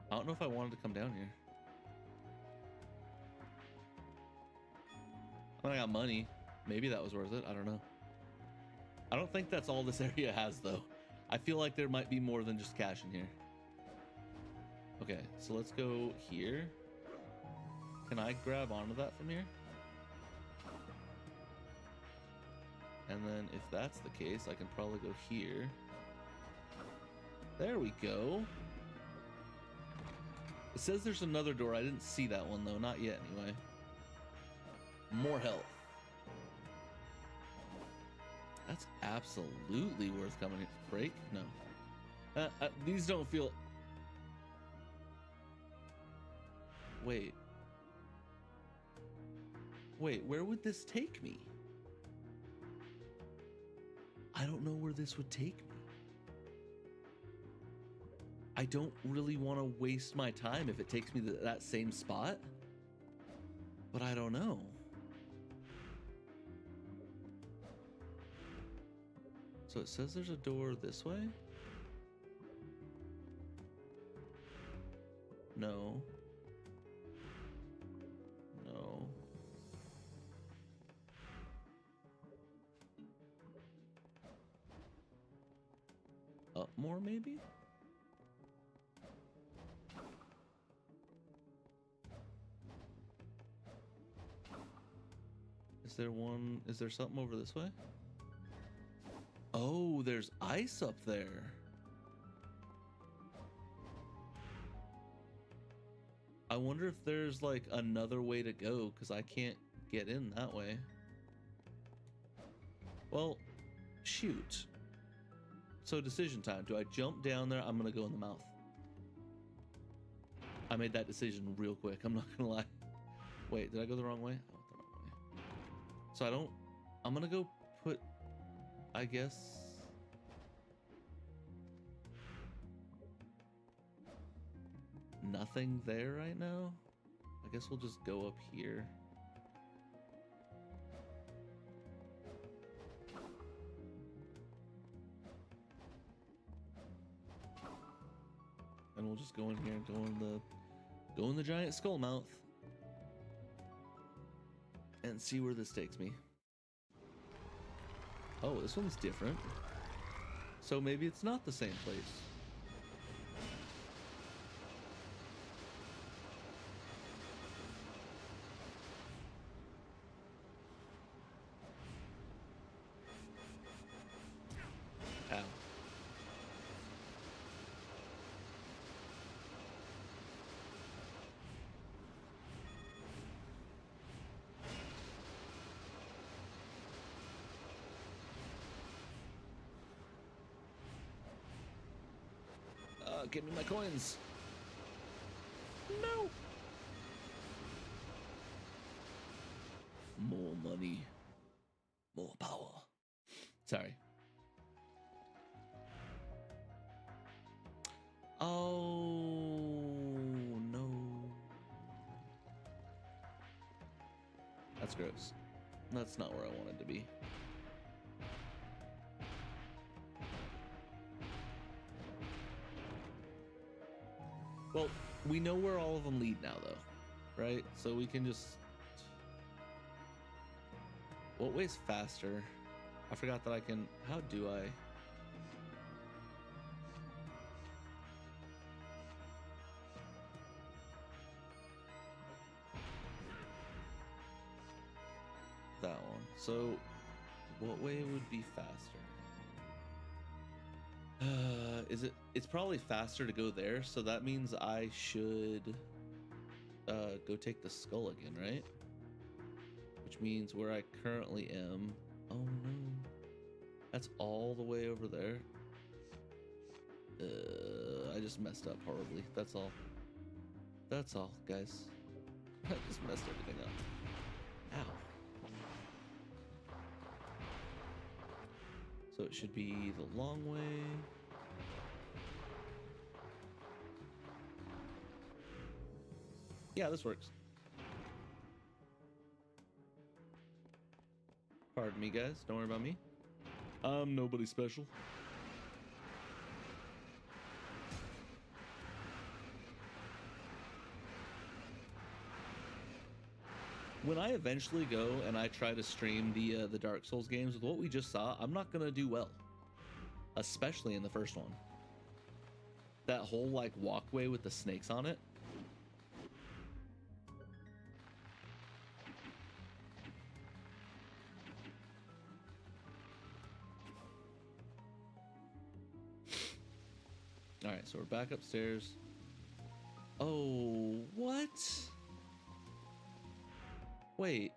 I don't know if I wanted to come down here. I got money. Maybe that was worth it. I don't know. I don't think that's all this area has, though. I feel like there might be more than just cash in here. Okay, so let's go here. Can I grab onto that from here? And then if that's the case, I can probably go here. There we go. It says there's another door. I didn't see that one, though. Not yet, anyway. More health. That's absolutely worth coming here. Break? No. These don't feel... Wait. Wait, where would this take me? I don't know where this would take me. I don't really want to waste my time if it takes me to that same spot. But I don't know. So it says there's a door this way? No. No. Up more, maybe? Is there something over this way? Oh, there's ice up there. I wonder if there's like another way to go, because I can't get in that way. Well, shoot. So decision time. Do I jump down there? I'm gonna go in the mouth. I made that decision real quick. I'm not gonna lie. Wait, did I go the wrong way? I went the wrong way. So I'm gonna go put, I guess. Nothing there right now. I guess we'll just go up here. And we'll just go in here and go in the giant skull mouth and see where this takes me. Oh, this one's different. So maybe it's not the same place. Ow. Give me my coins. No. More money. More power. Sorry. Oh, no. That's gross. That's not where I wanted to be. Well, we know where all of them lead now, though, right? So we can just... What way's faster? I forgot that I can... How do I... That one. So, what way would be faster? It's probably faster to go there, so that means I should go take the skull again, right? Which means where I currently am. Oh no, that's all the way over there. I just messed up horribly. That's all. That's all, guys. I just messed everything up. Ow. So it should be the long way. Yeah, this works. Pardon me, guys. Don't worry about me. I'm nobody special. When I eventually go and I try to stream the Dark Souls games with what we just saw, I'm not gonna do well, especially in the first one. That whole like walkway with the snakes on it. All right, so we're back upstairs. Oh, what? Wait.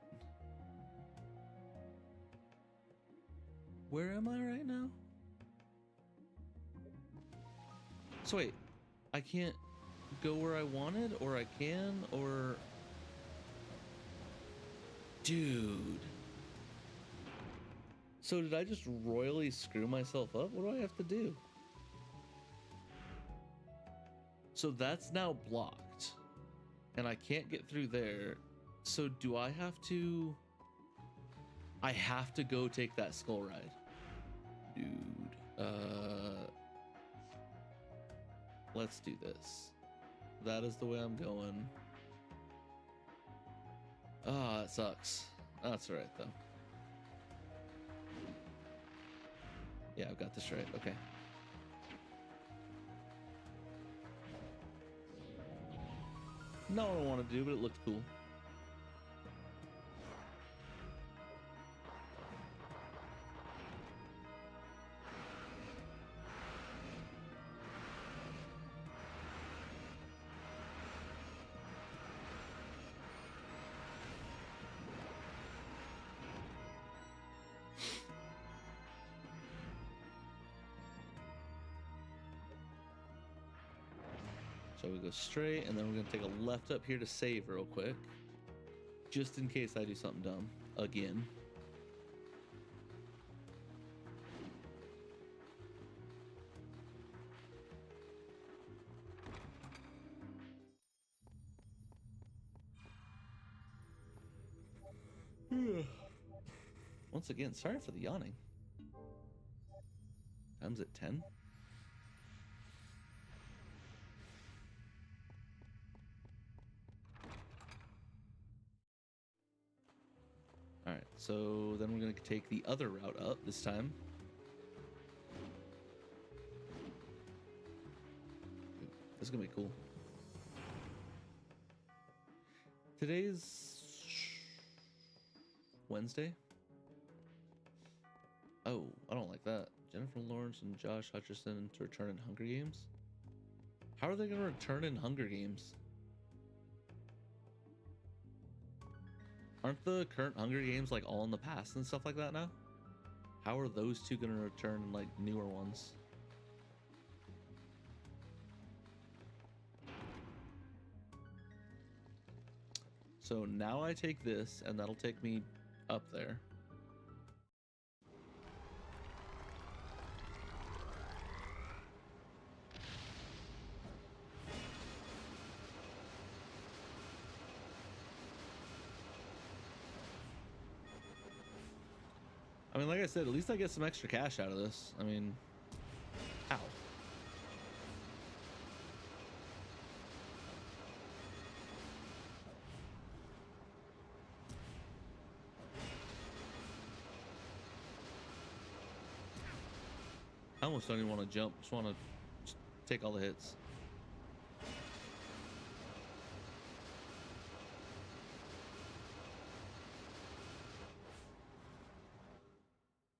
Where am I right now? So wait, I can't go where I wanted, or I can, or... Dude. So did I just royally screw myself up? What do I have to do? So that's now blocked, and I can't get through there. So do I have to... I have to go take that skull ride. Dude. Let's do this. That is the way I'm going. Ah, it sucks. That's all right, though. Yeah, I've got this right. Okay. Not what I want to do, but it looked cool. So we go straight, and then we're gonna take a left up here to save real quick, just in case I do something dumb again. Once again, sorry for the yawning. Time's at 10. All right, so then we're gonna take the other route up this time. This is gonna be cool. Today's Wednesday. Oh, I don't like that. Jennifer Lawrence and Josh Hutcherson to return in Hunger Games. How are they gonna return in Hunger Games? Aren't the current Hunger Games like all in the past and stuff like that now? How are those two gonna return in like newer ones? So now I take this, and that'll take me up there. I mean, like I said, at least I get some extra cash out of this. I mean, ow. I almost don't even want to jump. Just want to take all the hits.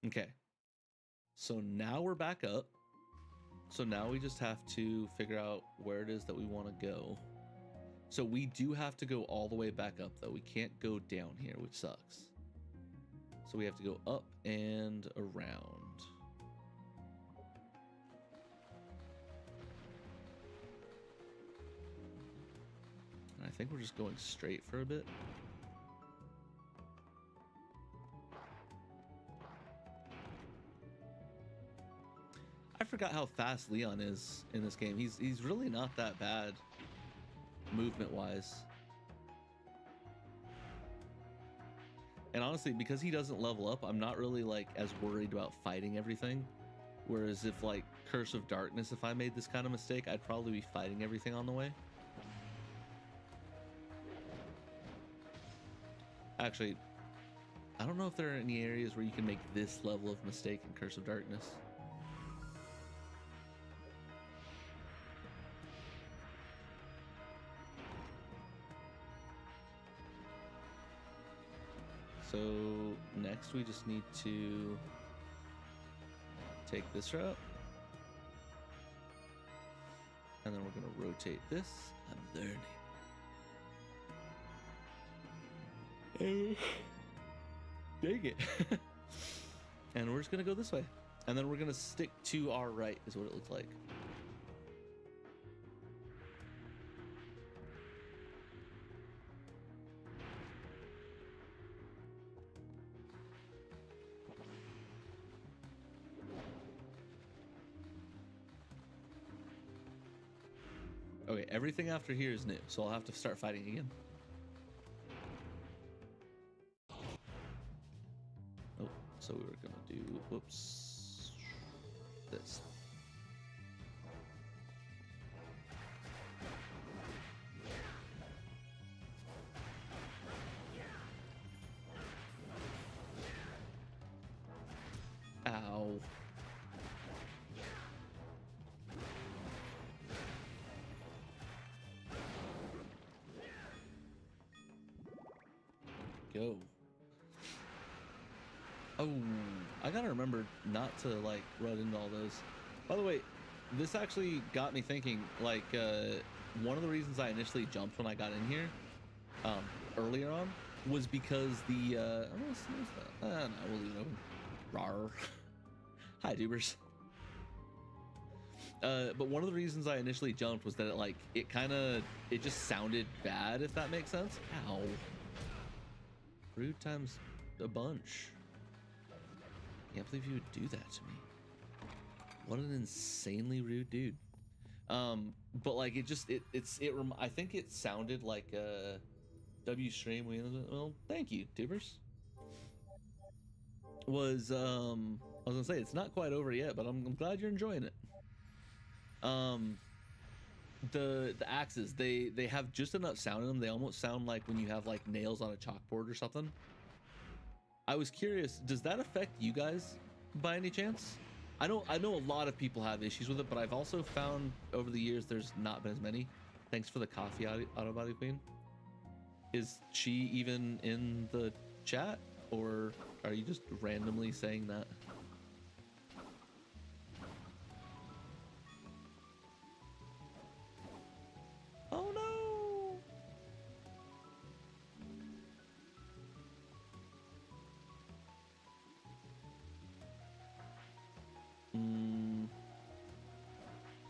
Okay. So now we're back up. So now we just have to figure out where it is that we want to go. So we do have to go all the way back up, though. We can't go down here, which sucks. So we have to go up and around. And I think we're just going straight for a bit. I forgot how fast Leon is in this game. He's really not that bad movement wise. And honestly, because he doesn't level up, I'm not really like as worried about fighting everything. Whereas if like Curse of Darkness, if I made this kind of mistake, I'd probably be fighting everything on the way. Actually, I don't know if there are any areas where you can make this level of mistake in Curse of Darkness. So next we just need to take this route. And then we're going to rotate this. I'm learning. Dang it. And we're just going to go this way. And then we're going to stick to our right is what it looks like. Okay, everything after here is new, so I'll have to start fighting again. Oh, so we were gonna do, whoops, this. Ow. Go. Oh, I gotta remember not to like run into all those. By the way, this actually got me thinking, like, one of the reasons I initially jumped when I got in here, earlier on, was because the, no, we'll leave it open. Rawr. Hi, tubers. But one of the reasons I initially jumped was that it just sounded bad, if that makes sense. Ow. Rude times a bunch. Can't believe you would do that to me. What an insanely rude dude. But like I think it sounded like WStream. Well, thank you, tubers. I was gonna say it's not quite over yet, but I'm glad you're enjoying it. The axes, they have just enough sound in them. They almost sound like when you have like nails on a chalkboard or something. I was curious, does that affect you guys by any chance? I know a lot of people have issues with it, but I've also found over the years there's not been as many. Thanks for the coffee, Auto Body Queen. Is she even in the chat, or are you just randomly saying that? Oh no!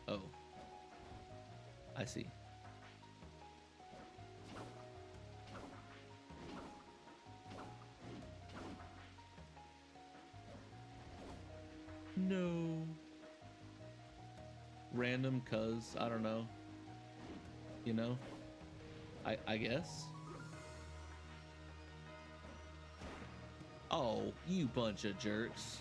Oh. I see. random cuz I don't know. You know? I guess. Oh, you bunch of jerks.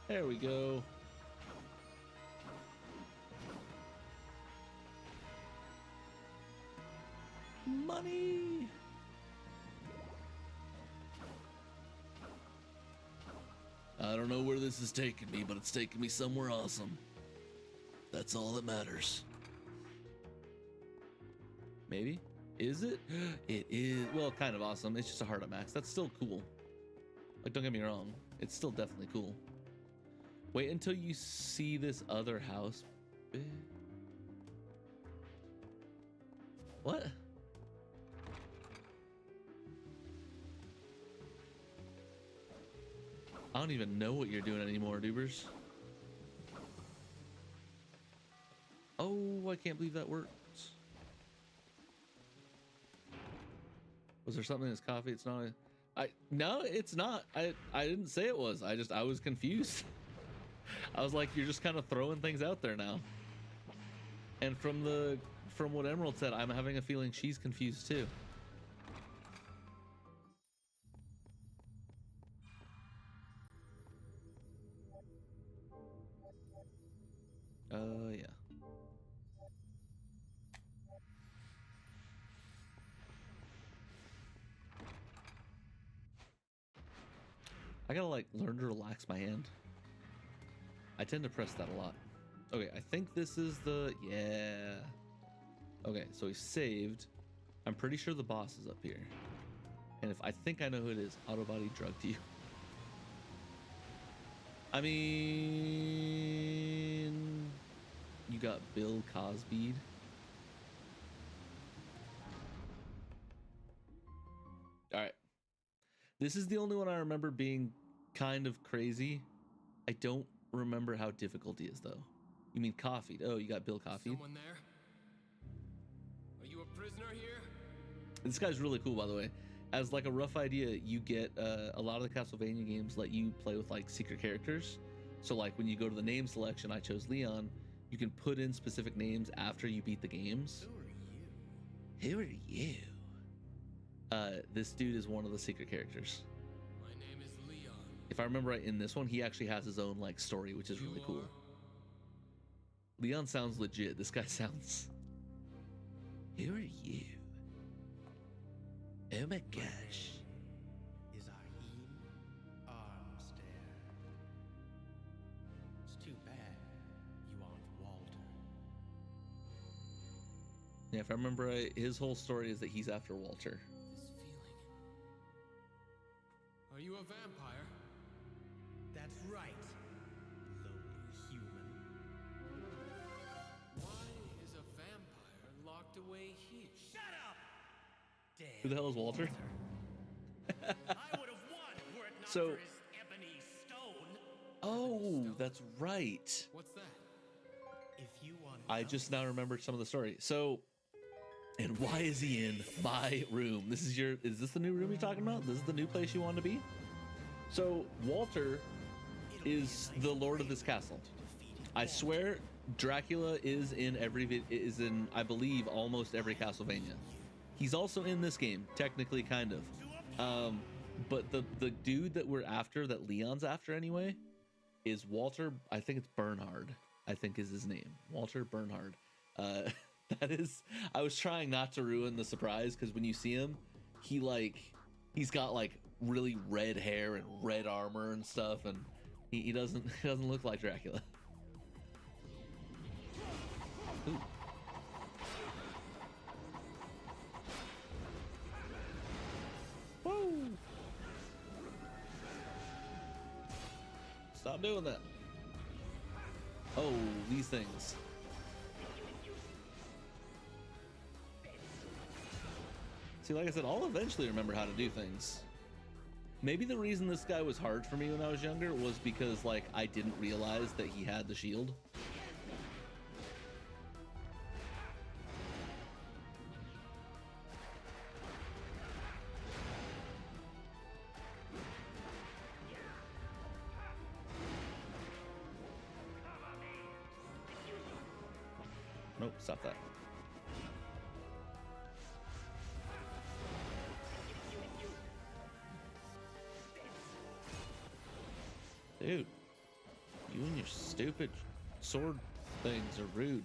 There we go. Money. I don't know where this is taking me, but it's taking me somewhere awesome. That's all that matters. Maybe? Is it? It is. Well, kind of awesome. It's just a hard at max. That's still cool. Like, don't get me wrong. It's still definitely cool. Wait until you see this other house. What? I don't even know what you're doing anymore, dubers. Oh, I can't believe that worked. Was there something in this coffee? It's not. No, it's not. I didn't say it was. I was confused. I was like, you're just kind of throwing things out there now. And from what Emerald said, I'm having a feeling she's confused too. Yeah. I gotta like learn to relax my hand. I tend to press that a lot. Okay, I think this is the, yeah. Okay, so he saved. I'm pretty sure the boss is up here. And if I think I know who it is, auto body drug to you. I mean, you got Bill Cosby. All right. This is the only one I remember being kind of crazy. I don't remember how difficult he is though. You mean coffee? Oh, you got Bill Coffee. Someone there? Are you a prisoner here? This guy's really cool, by the way. As like a rough idea, you get a lot of the Castlevania games let you play with like secret characters. So like when you go to the name selection, I chose Leon. You can put in specific names after you beat the games. Who are you? Who are you? This dude is one of the secret characters. My name is Leon. If I remember right, in this one, he actually has his own like story, which is really cool. Leon sounds legit. This guy sounds. Who are you? Oh my gosh. Is Ahim Armstair. It's too bad you aren't Walter. Yeah, if I remember right, his whole story is that he's after Walter. This feeling. Are you a vampire? That's right, lowly human. Why is a vampire locked away here? Shut up! Damn. Who the hell is Walter? I would have won were it not So- for his ebony stone. Oh, that's right. What's that? If you want I just now remembered some of the story. So, and why is he in my room? Is this the new room you're talking about? This is the new place you want to be? So, Walter is the lord of this castle. I swear Dracula is in I believe almost every Castlevania. He's also in this game, technically, kind of. But the dude that we're after, that Leon's after anyway, is Walter. I think it's Bernhard. I think is his name, Walter Bernhard. That is. I was trying not to ruin the surprise because when you see him, he's got like really red hair and red armor and stuff, and he doesn't look like Dracula. Ooh. Whoa! Stop doing that. Oh, these things. See, like I said, I'll eventually remember how to do things. Maybe the reason this guy was hard for me when I was younger was because, like, I didn't realize that he had the shield. Nope, stop that. Dude, you and your stupid sword things are rude.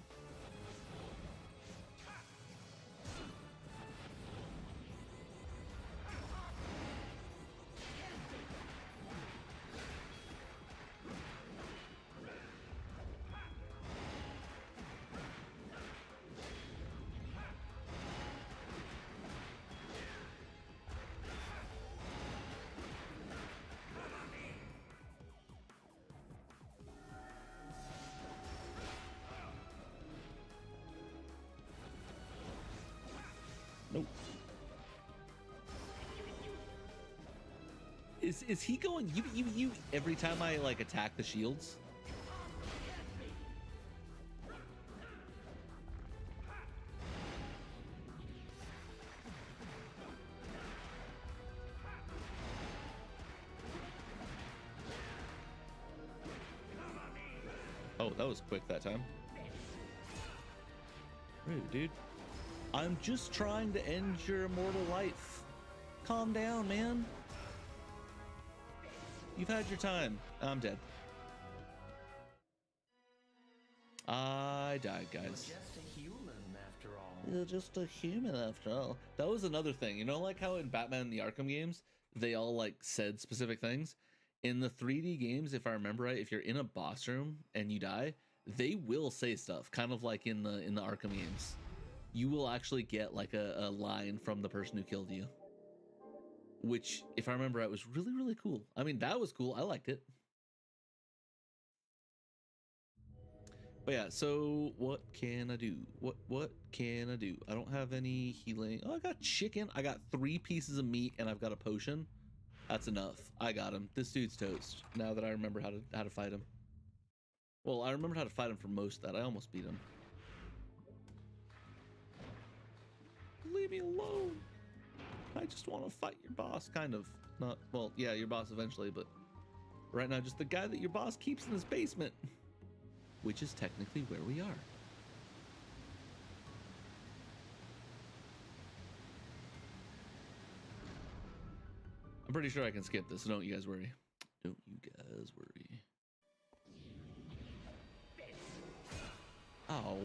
Nope. Is he going you every time I like attack the shields? Oh, that was quick that time. Rude, dude. I'm just trying to end your immortal life. Calm down, man. You've had your time. I'm dead. I died, guys. Just a human after all. You're just a human after all. That was another thing. You know, like how in Batman and the Arkham games, they all like said specific things. In the 3D games, if I remember right, if you're in a boss room and you die, they will say stuff, kind of like in the Arkham games. You will actually get like a line from the person who killed you, which, if I remember right, was really, really cool. I mean, that was cool. I liked it. But yeah, so what can I do? What can I do? I don't have any healing. Oh, I got chicken. I got 3 pieces of meat and I've got a potion. That's enough. I got him. This dude's toast. Now that I remember how to fight him. Well, I remembered how to fight him for most of that. I almost beat him. Leave me alone. I just want to fight your boss, kind of. Not, well, yeah, your boss eventually, but right now just the guy that your boss keeps in his basement, which is technically where we are. I'm pretty sure I can skip this, so don't you guys worry. Don't you guys worry. Ow.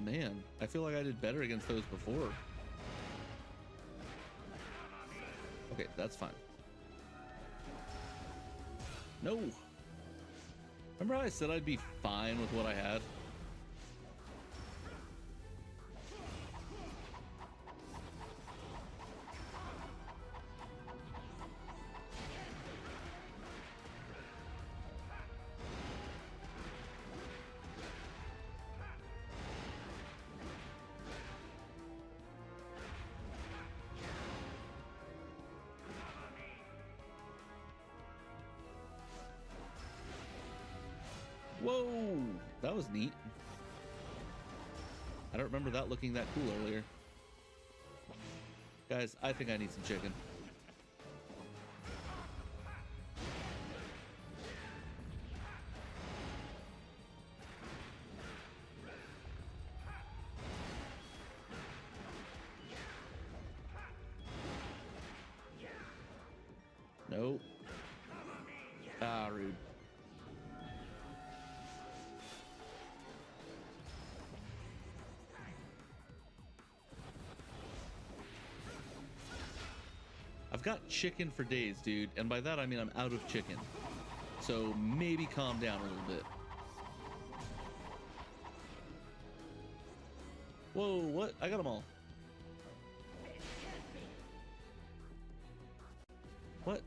Man, I feel like I did better against those before. Okay, that's fine. No. Remember how I said I'd be fine with what I had? Whoa, that was neat. I don't remember that looking that cool earlier. Guys, I think I need some chicken. Nope. Ah, rude. I've got chicken for days, dude, and by that I mean I'm out of chicken. So maybe calm down a little bit. Whoa, what? I got them all. What?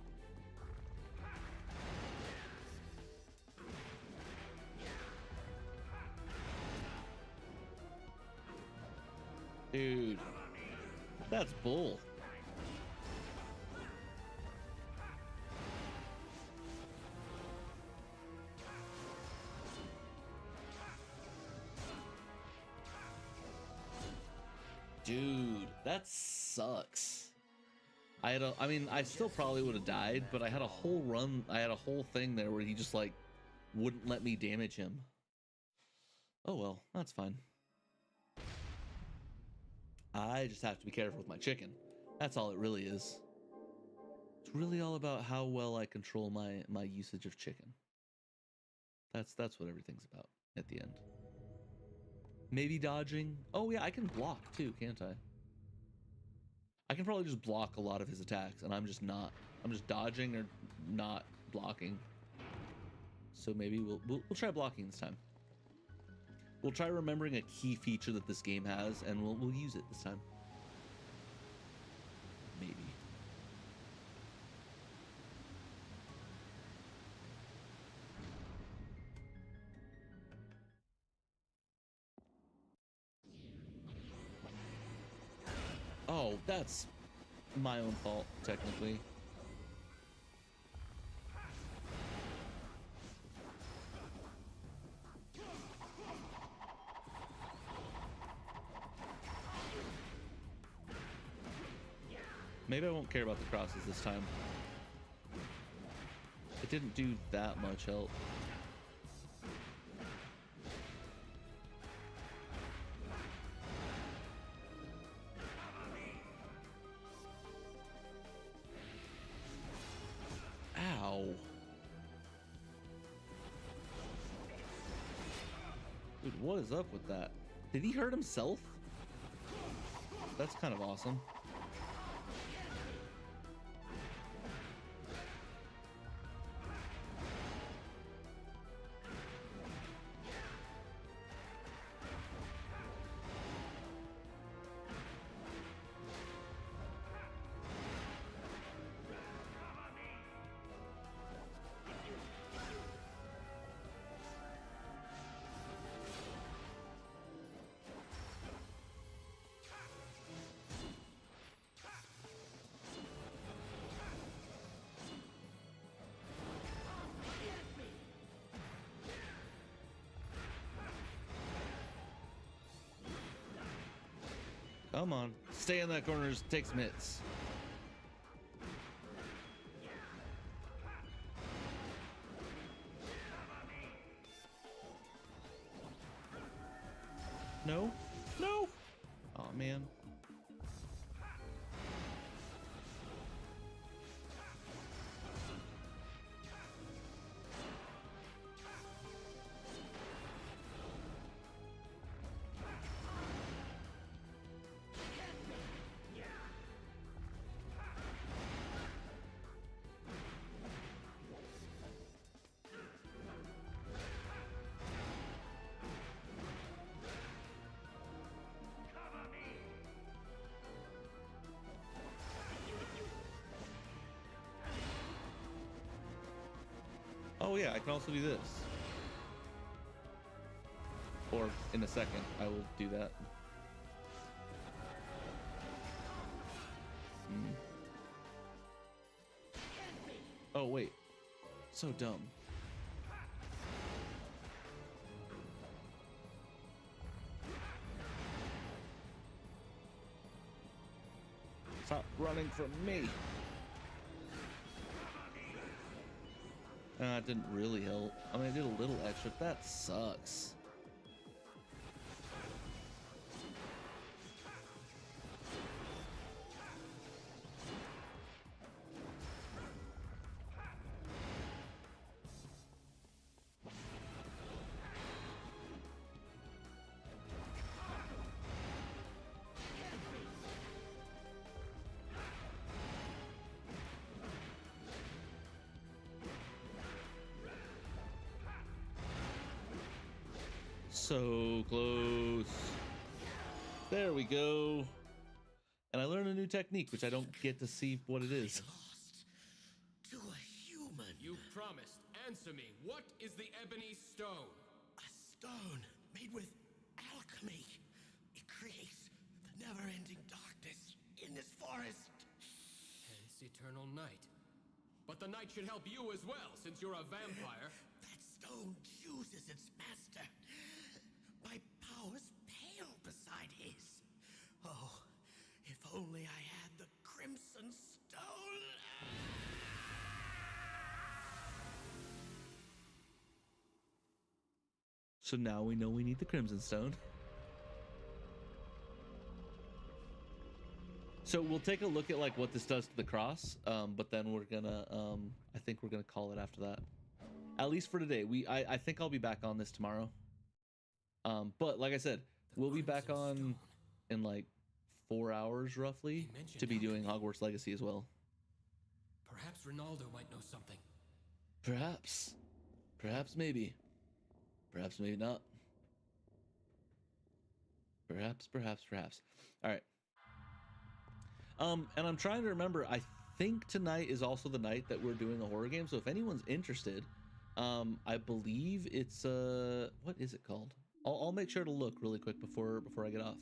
Dude, that's bull. Dude, that sucks. I mean, I still probably would have died, but I had a whole run, I had a whole thing there where he just like wouldn't let me damage him. Oh well, that's fine. I just have to be careful with my chicken. That's all it really is. It's really all about how well I control my usage of chicken. That's what everything's about at the end. Maybe dodging. Oh yeah, I can block too, can't I? I can probably just block a lot of his attacks, and I'm just dodging or not blocking. So maybe we'll try blocking this time. We'll try remembering a key feature that this game has, and we'll use it this time. Maybe. Oh, that's my own fault, technically. Maybe I won't care about the crosses this time. It didn't do that much help. Ow. Dude, what is up with that? Did he hurt himself? That's kind of awesome. Come on, stay in that corner, take some hits. No, no. Oh man. Oh yeah, I can also do this. Or in a second, I will do that. Oh wait, so dumb. Stop running from me. It didn't really help. I mean, I did a little extra. That sucks. So close. There we go. And I learned a new technique, which I don't get to see what it is. Lost to a human. You promised. Answer me. What is the ebony stone? A stone made with alchemy. It creates the never-ending darkness in this forest. Hence eternal night. But the night should help you as well, since you're a vampire. That stone chooses its master. My powers pale beside his. Oh, So now we know we need the Crimson Stone. So we'll take a look at like what this does to the cross, but then we're gonna, I think we're gonna call it after that. At least for today. I think I'll be back on this tomorrow. But like I said, we'll be back on in like 4 hours roughly to be doing Hogwarts Legacy as well. Perhaps Ronaldo might know something. Perhaps. Perhaps maybe. Perhaps maybe not. Perhaps. All right. And I'm trying to remember, I think tonight is also the night that we're doing a horror game. So if anyone's interested, I believe it's what is it called? I'll make sure to look really quick before I get off.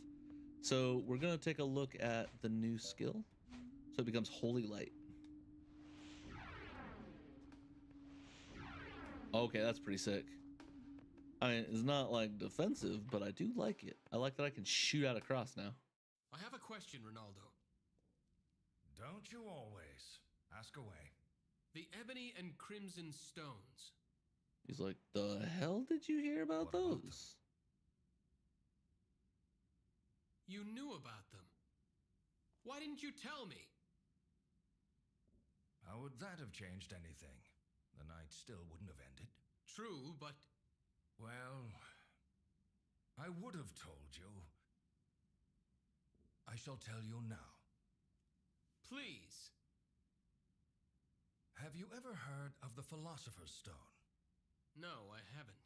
So we're gonna take a look at the new skill. So it becomes Holy Light. Okay, that's pretty sick. I mean, it's not like defensive, but I do like it. I like that I can shoot out across now. I have a question, Ronaldo. Don't you always? Ask away. The ebony and crimson stones. He's like, the hell did you hear about What about them? those? You knew about them. Why didn't you tell me? How would that have changed anything? The night still wouldn't have ended. True, but Well, I would have told you. I shall tell you now. please. Have you ever heard of the Philosopher's Stone? No, I haven't.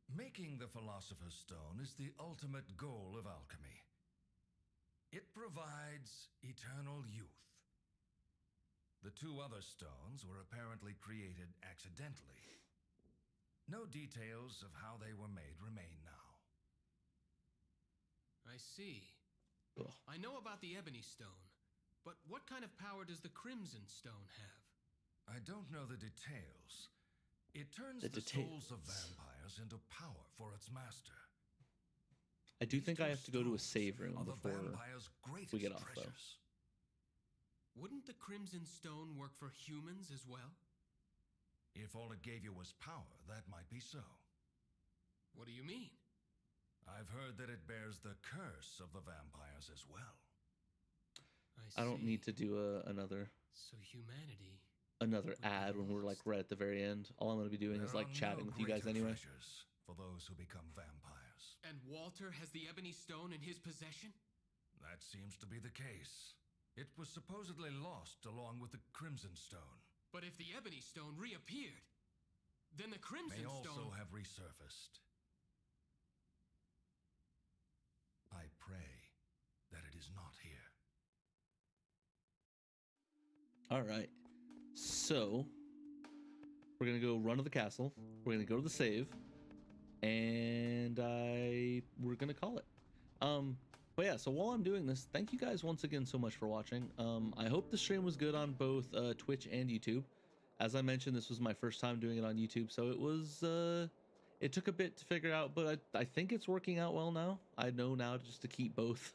Making the Philosopher's Stone is the ultimate goal of alchemy. It provides eternal youth. The two other stones were apparently created accidentally. No details of how they were made remain now. I see. Ugh. I know about the ebony stone, but what kind of power does the crimson stone have? I don't know the details. It turns The the souls details. of vampires into power for its master. I do These think two I have to go to a stones save room are the before vampire's greatest we get off, though. treasures. Wouldn't the crimson stone work for humans as well? If all it gave you was power, that might be so. What do you mean? I've heard that it bears the curse of the vampires as well. I don't see. need to do another So humanity. ad when we're like right at the very end. All I'm going to be doing is There like are chatting no with you guys greater anyway. treasures for those who become vampires. And Walter has the ebony stone in his possession? That seems to be the case. It was supposedly lost along with the Crimson Stone. But if the ebony stone reappeared, then the crimson May also stone. have resurfaced. I pray that it is not here. All right. So we're going to go run to the castle. We're going to go to the save. And we're going to call it. But yeah, so while I'm doing this, thank you guys once again so much for watching. I hope the stream was good on both Twitch and YouTube. As I mentioned, this was my first time doing it on YouTube, so it was it took a bit to figure out, but I think it's working out well now. I know now just to keep both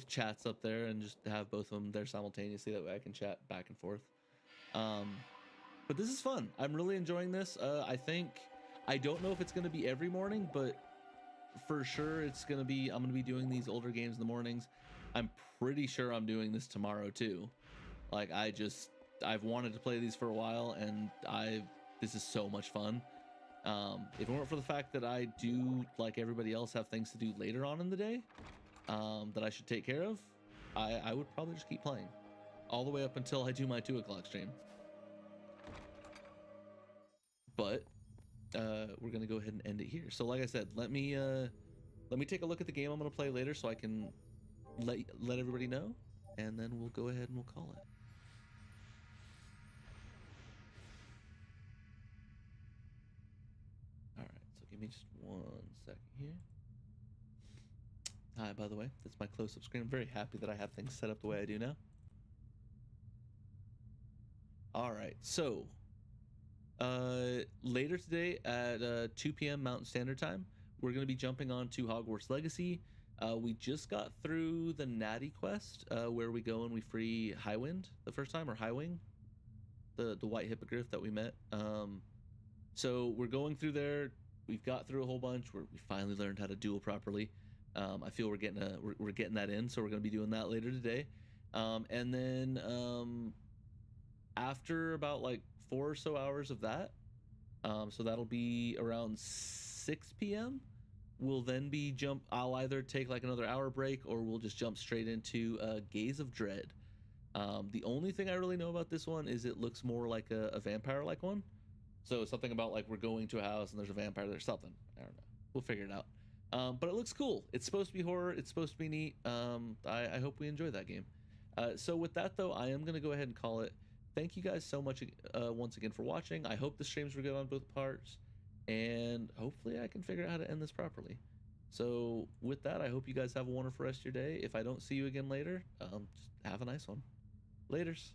chats up there and just have both of them there simultaneously. That way I can chat back and forth. But this is fun. I'm really enjoying this. I don't know if it's going to be every morning, but for sure I'm going to be doing these older games in the mornings. I'm pretty sure I'm doing this tomorrow too. Like I've wanted to play these for a while, and this is so much fun. If it weren't for the fact that I do, like everybody else, have things to do later on in the day that I should take care of, I would probably just keep playing all the way up until I do my 2 o'clock stream. But we're gonna go ahead and end it here. So like I said, let me take a look at the game I'm gonna play later so I can let everybody know, and then we'll go ahead and we'll call it. All right, so give me just 1 second here. Hi, by the way, that's my close-up screen. I'm very happy that I have things set up the way I do now. All right, so later today at 2 p.m. Mountain Standard Time, we're going to be jumping on to Hogwarts Legacy. We just got through the Natty quest where we go and we free Highwind the first time, or Highwing, the white hippogriff that we met. So we're going through there we've got through a whole bunch. We finally learned how to duel properly. I feel we're getting that in, so we're gonna be doing that later today. And then after about like 4 or so hours of that, so that'll be around 6 p.m. We'll then be I'll either take like another hour break, or we'll just jump straight into Gaze of Dread. The only thing I really know about this one is it looks more like a vampire-like one. So something about like we're going to a house and there's a vampire. There's something. I don't know. We'll figure it out. But it looks cool. It's supposed to be horror. It's supposed to be neat. I hope we enjoy that game. So with that though, I am gonna go ahead and call it. Thank you guys so much once again for watching. I hope the streams were good on both parts, and hopefully I can figure out how to end this properly. So with that, I hope you guys have a wonderful rest of your day. If I don't see you again later, just have a nice one. Laters.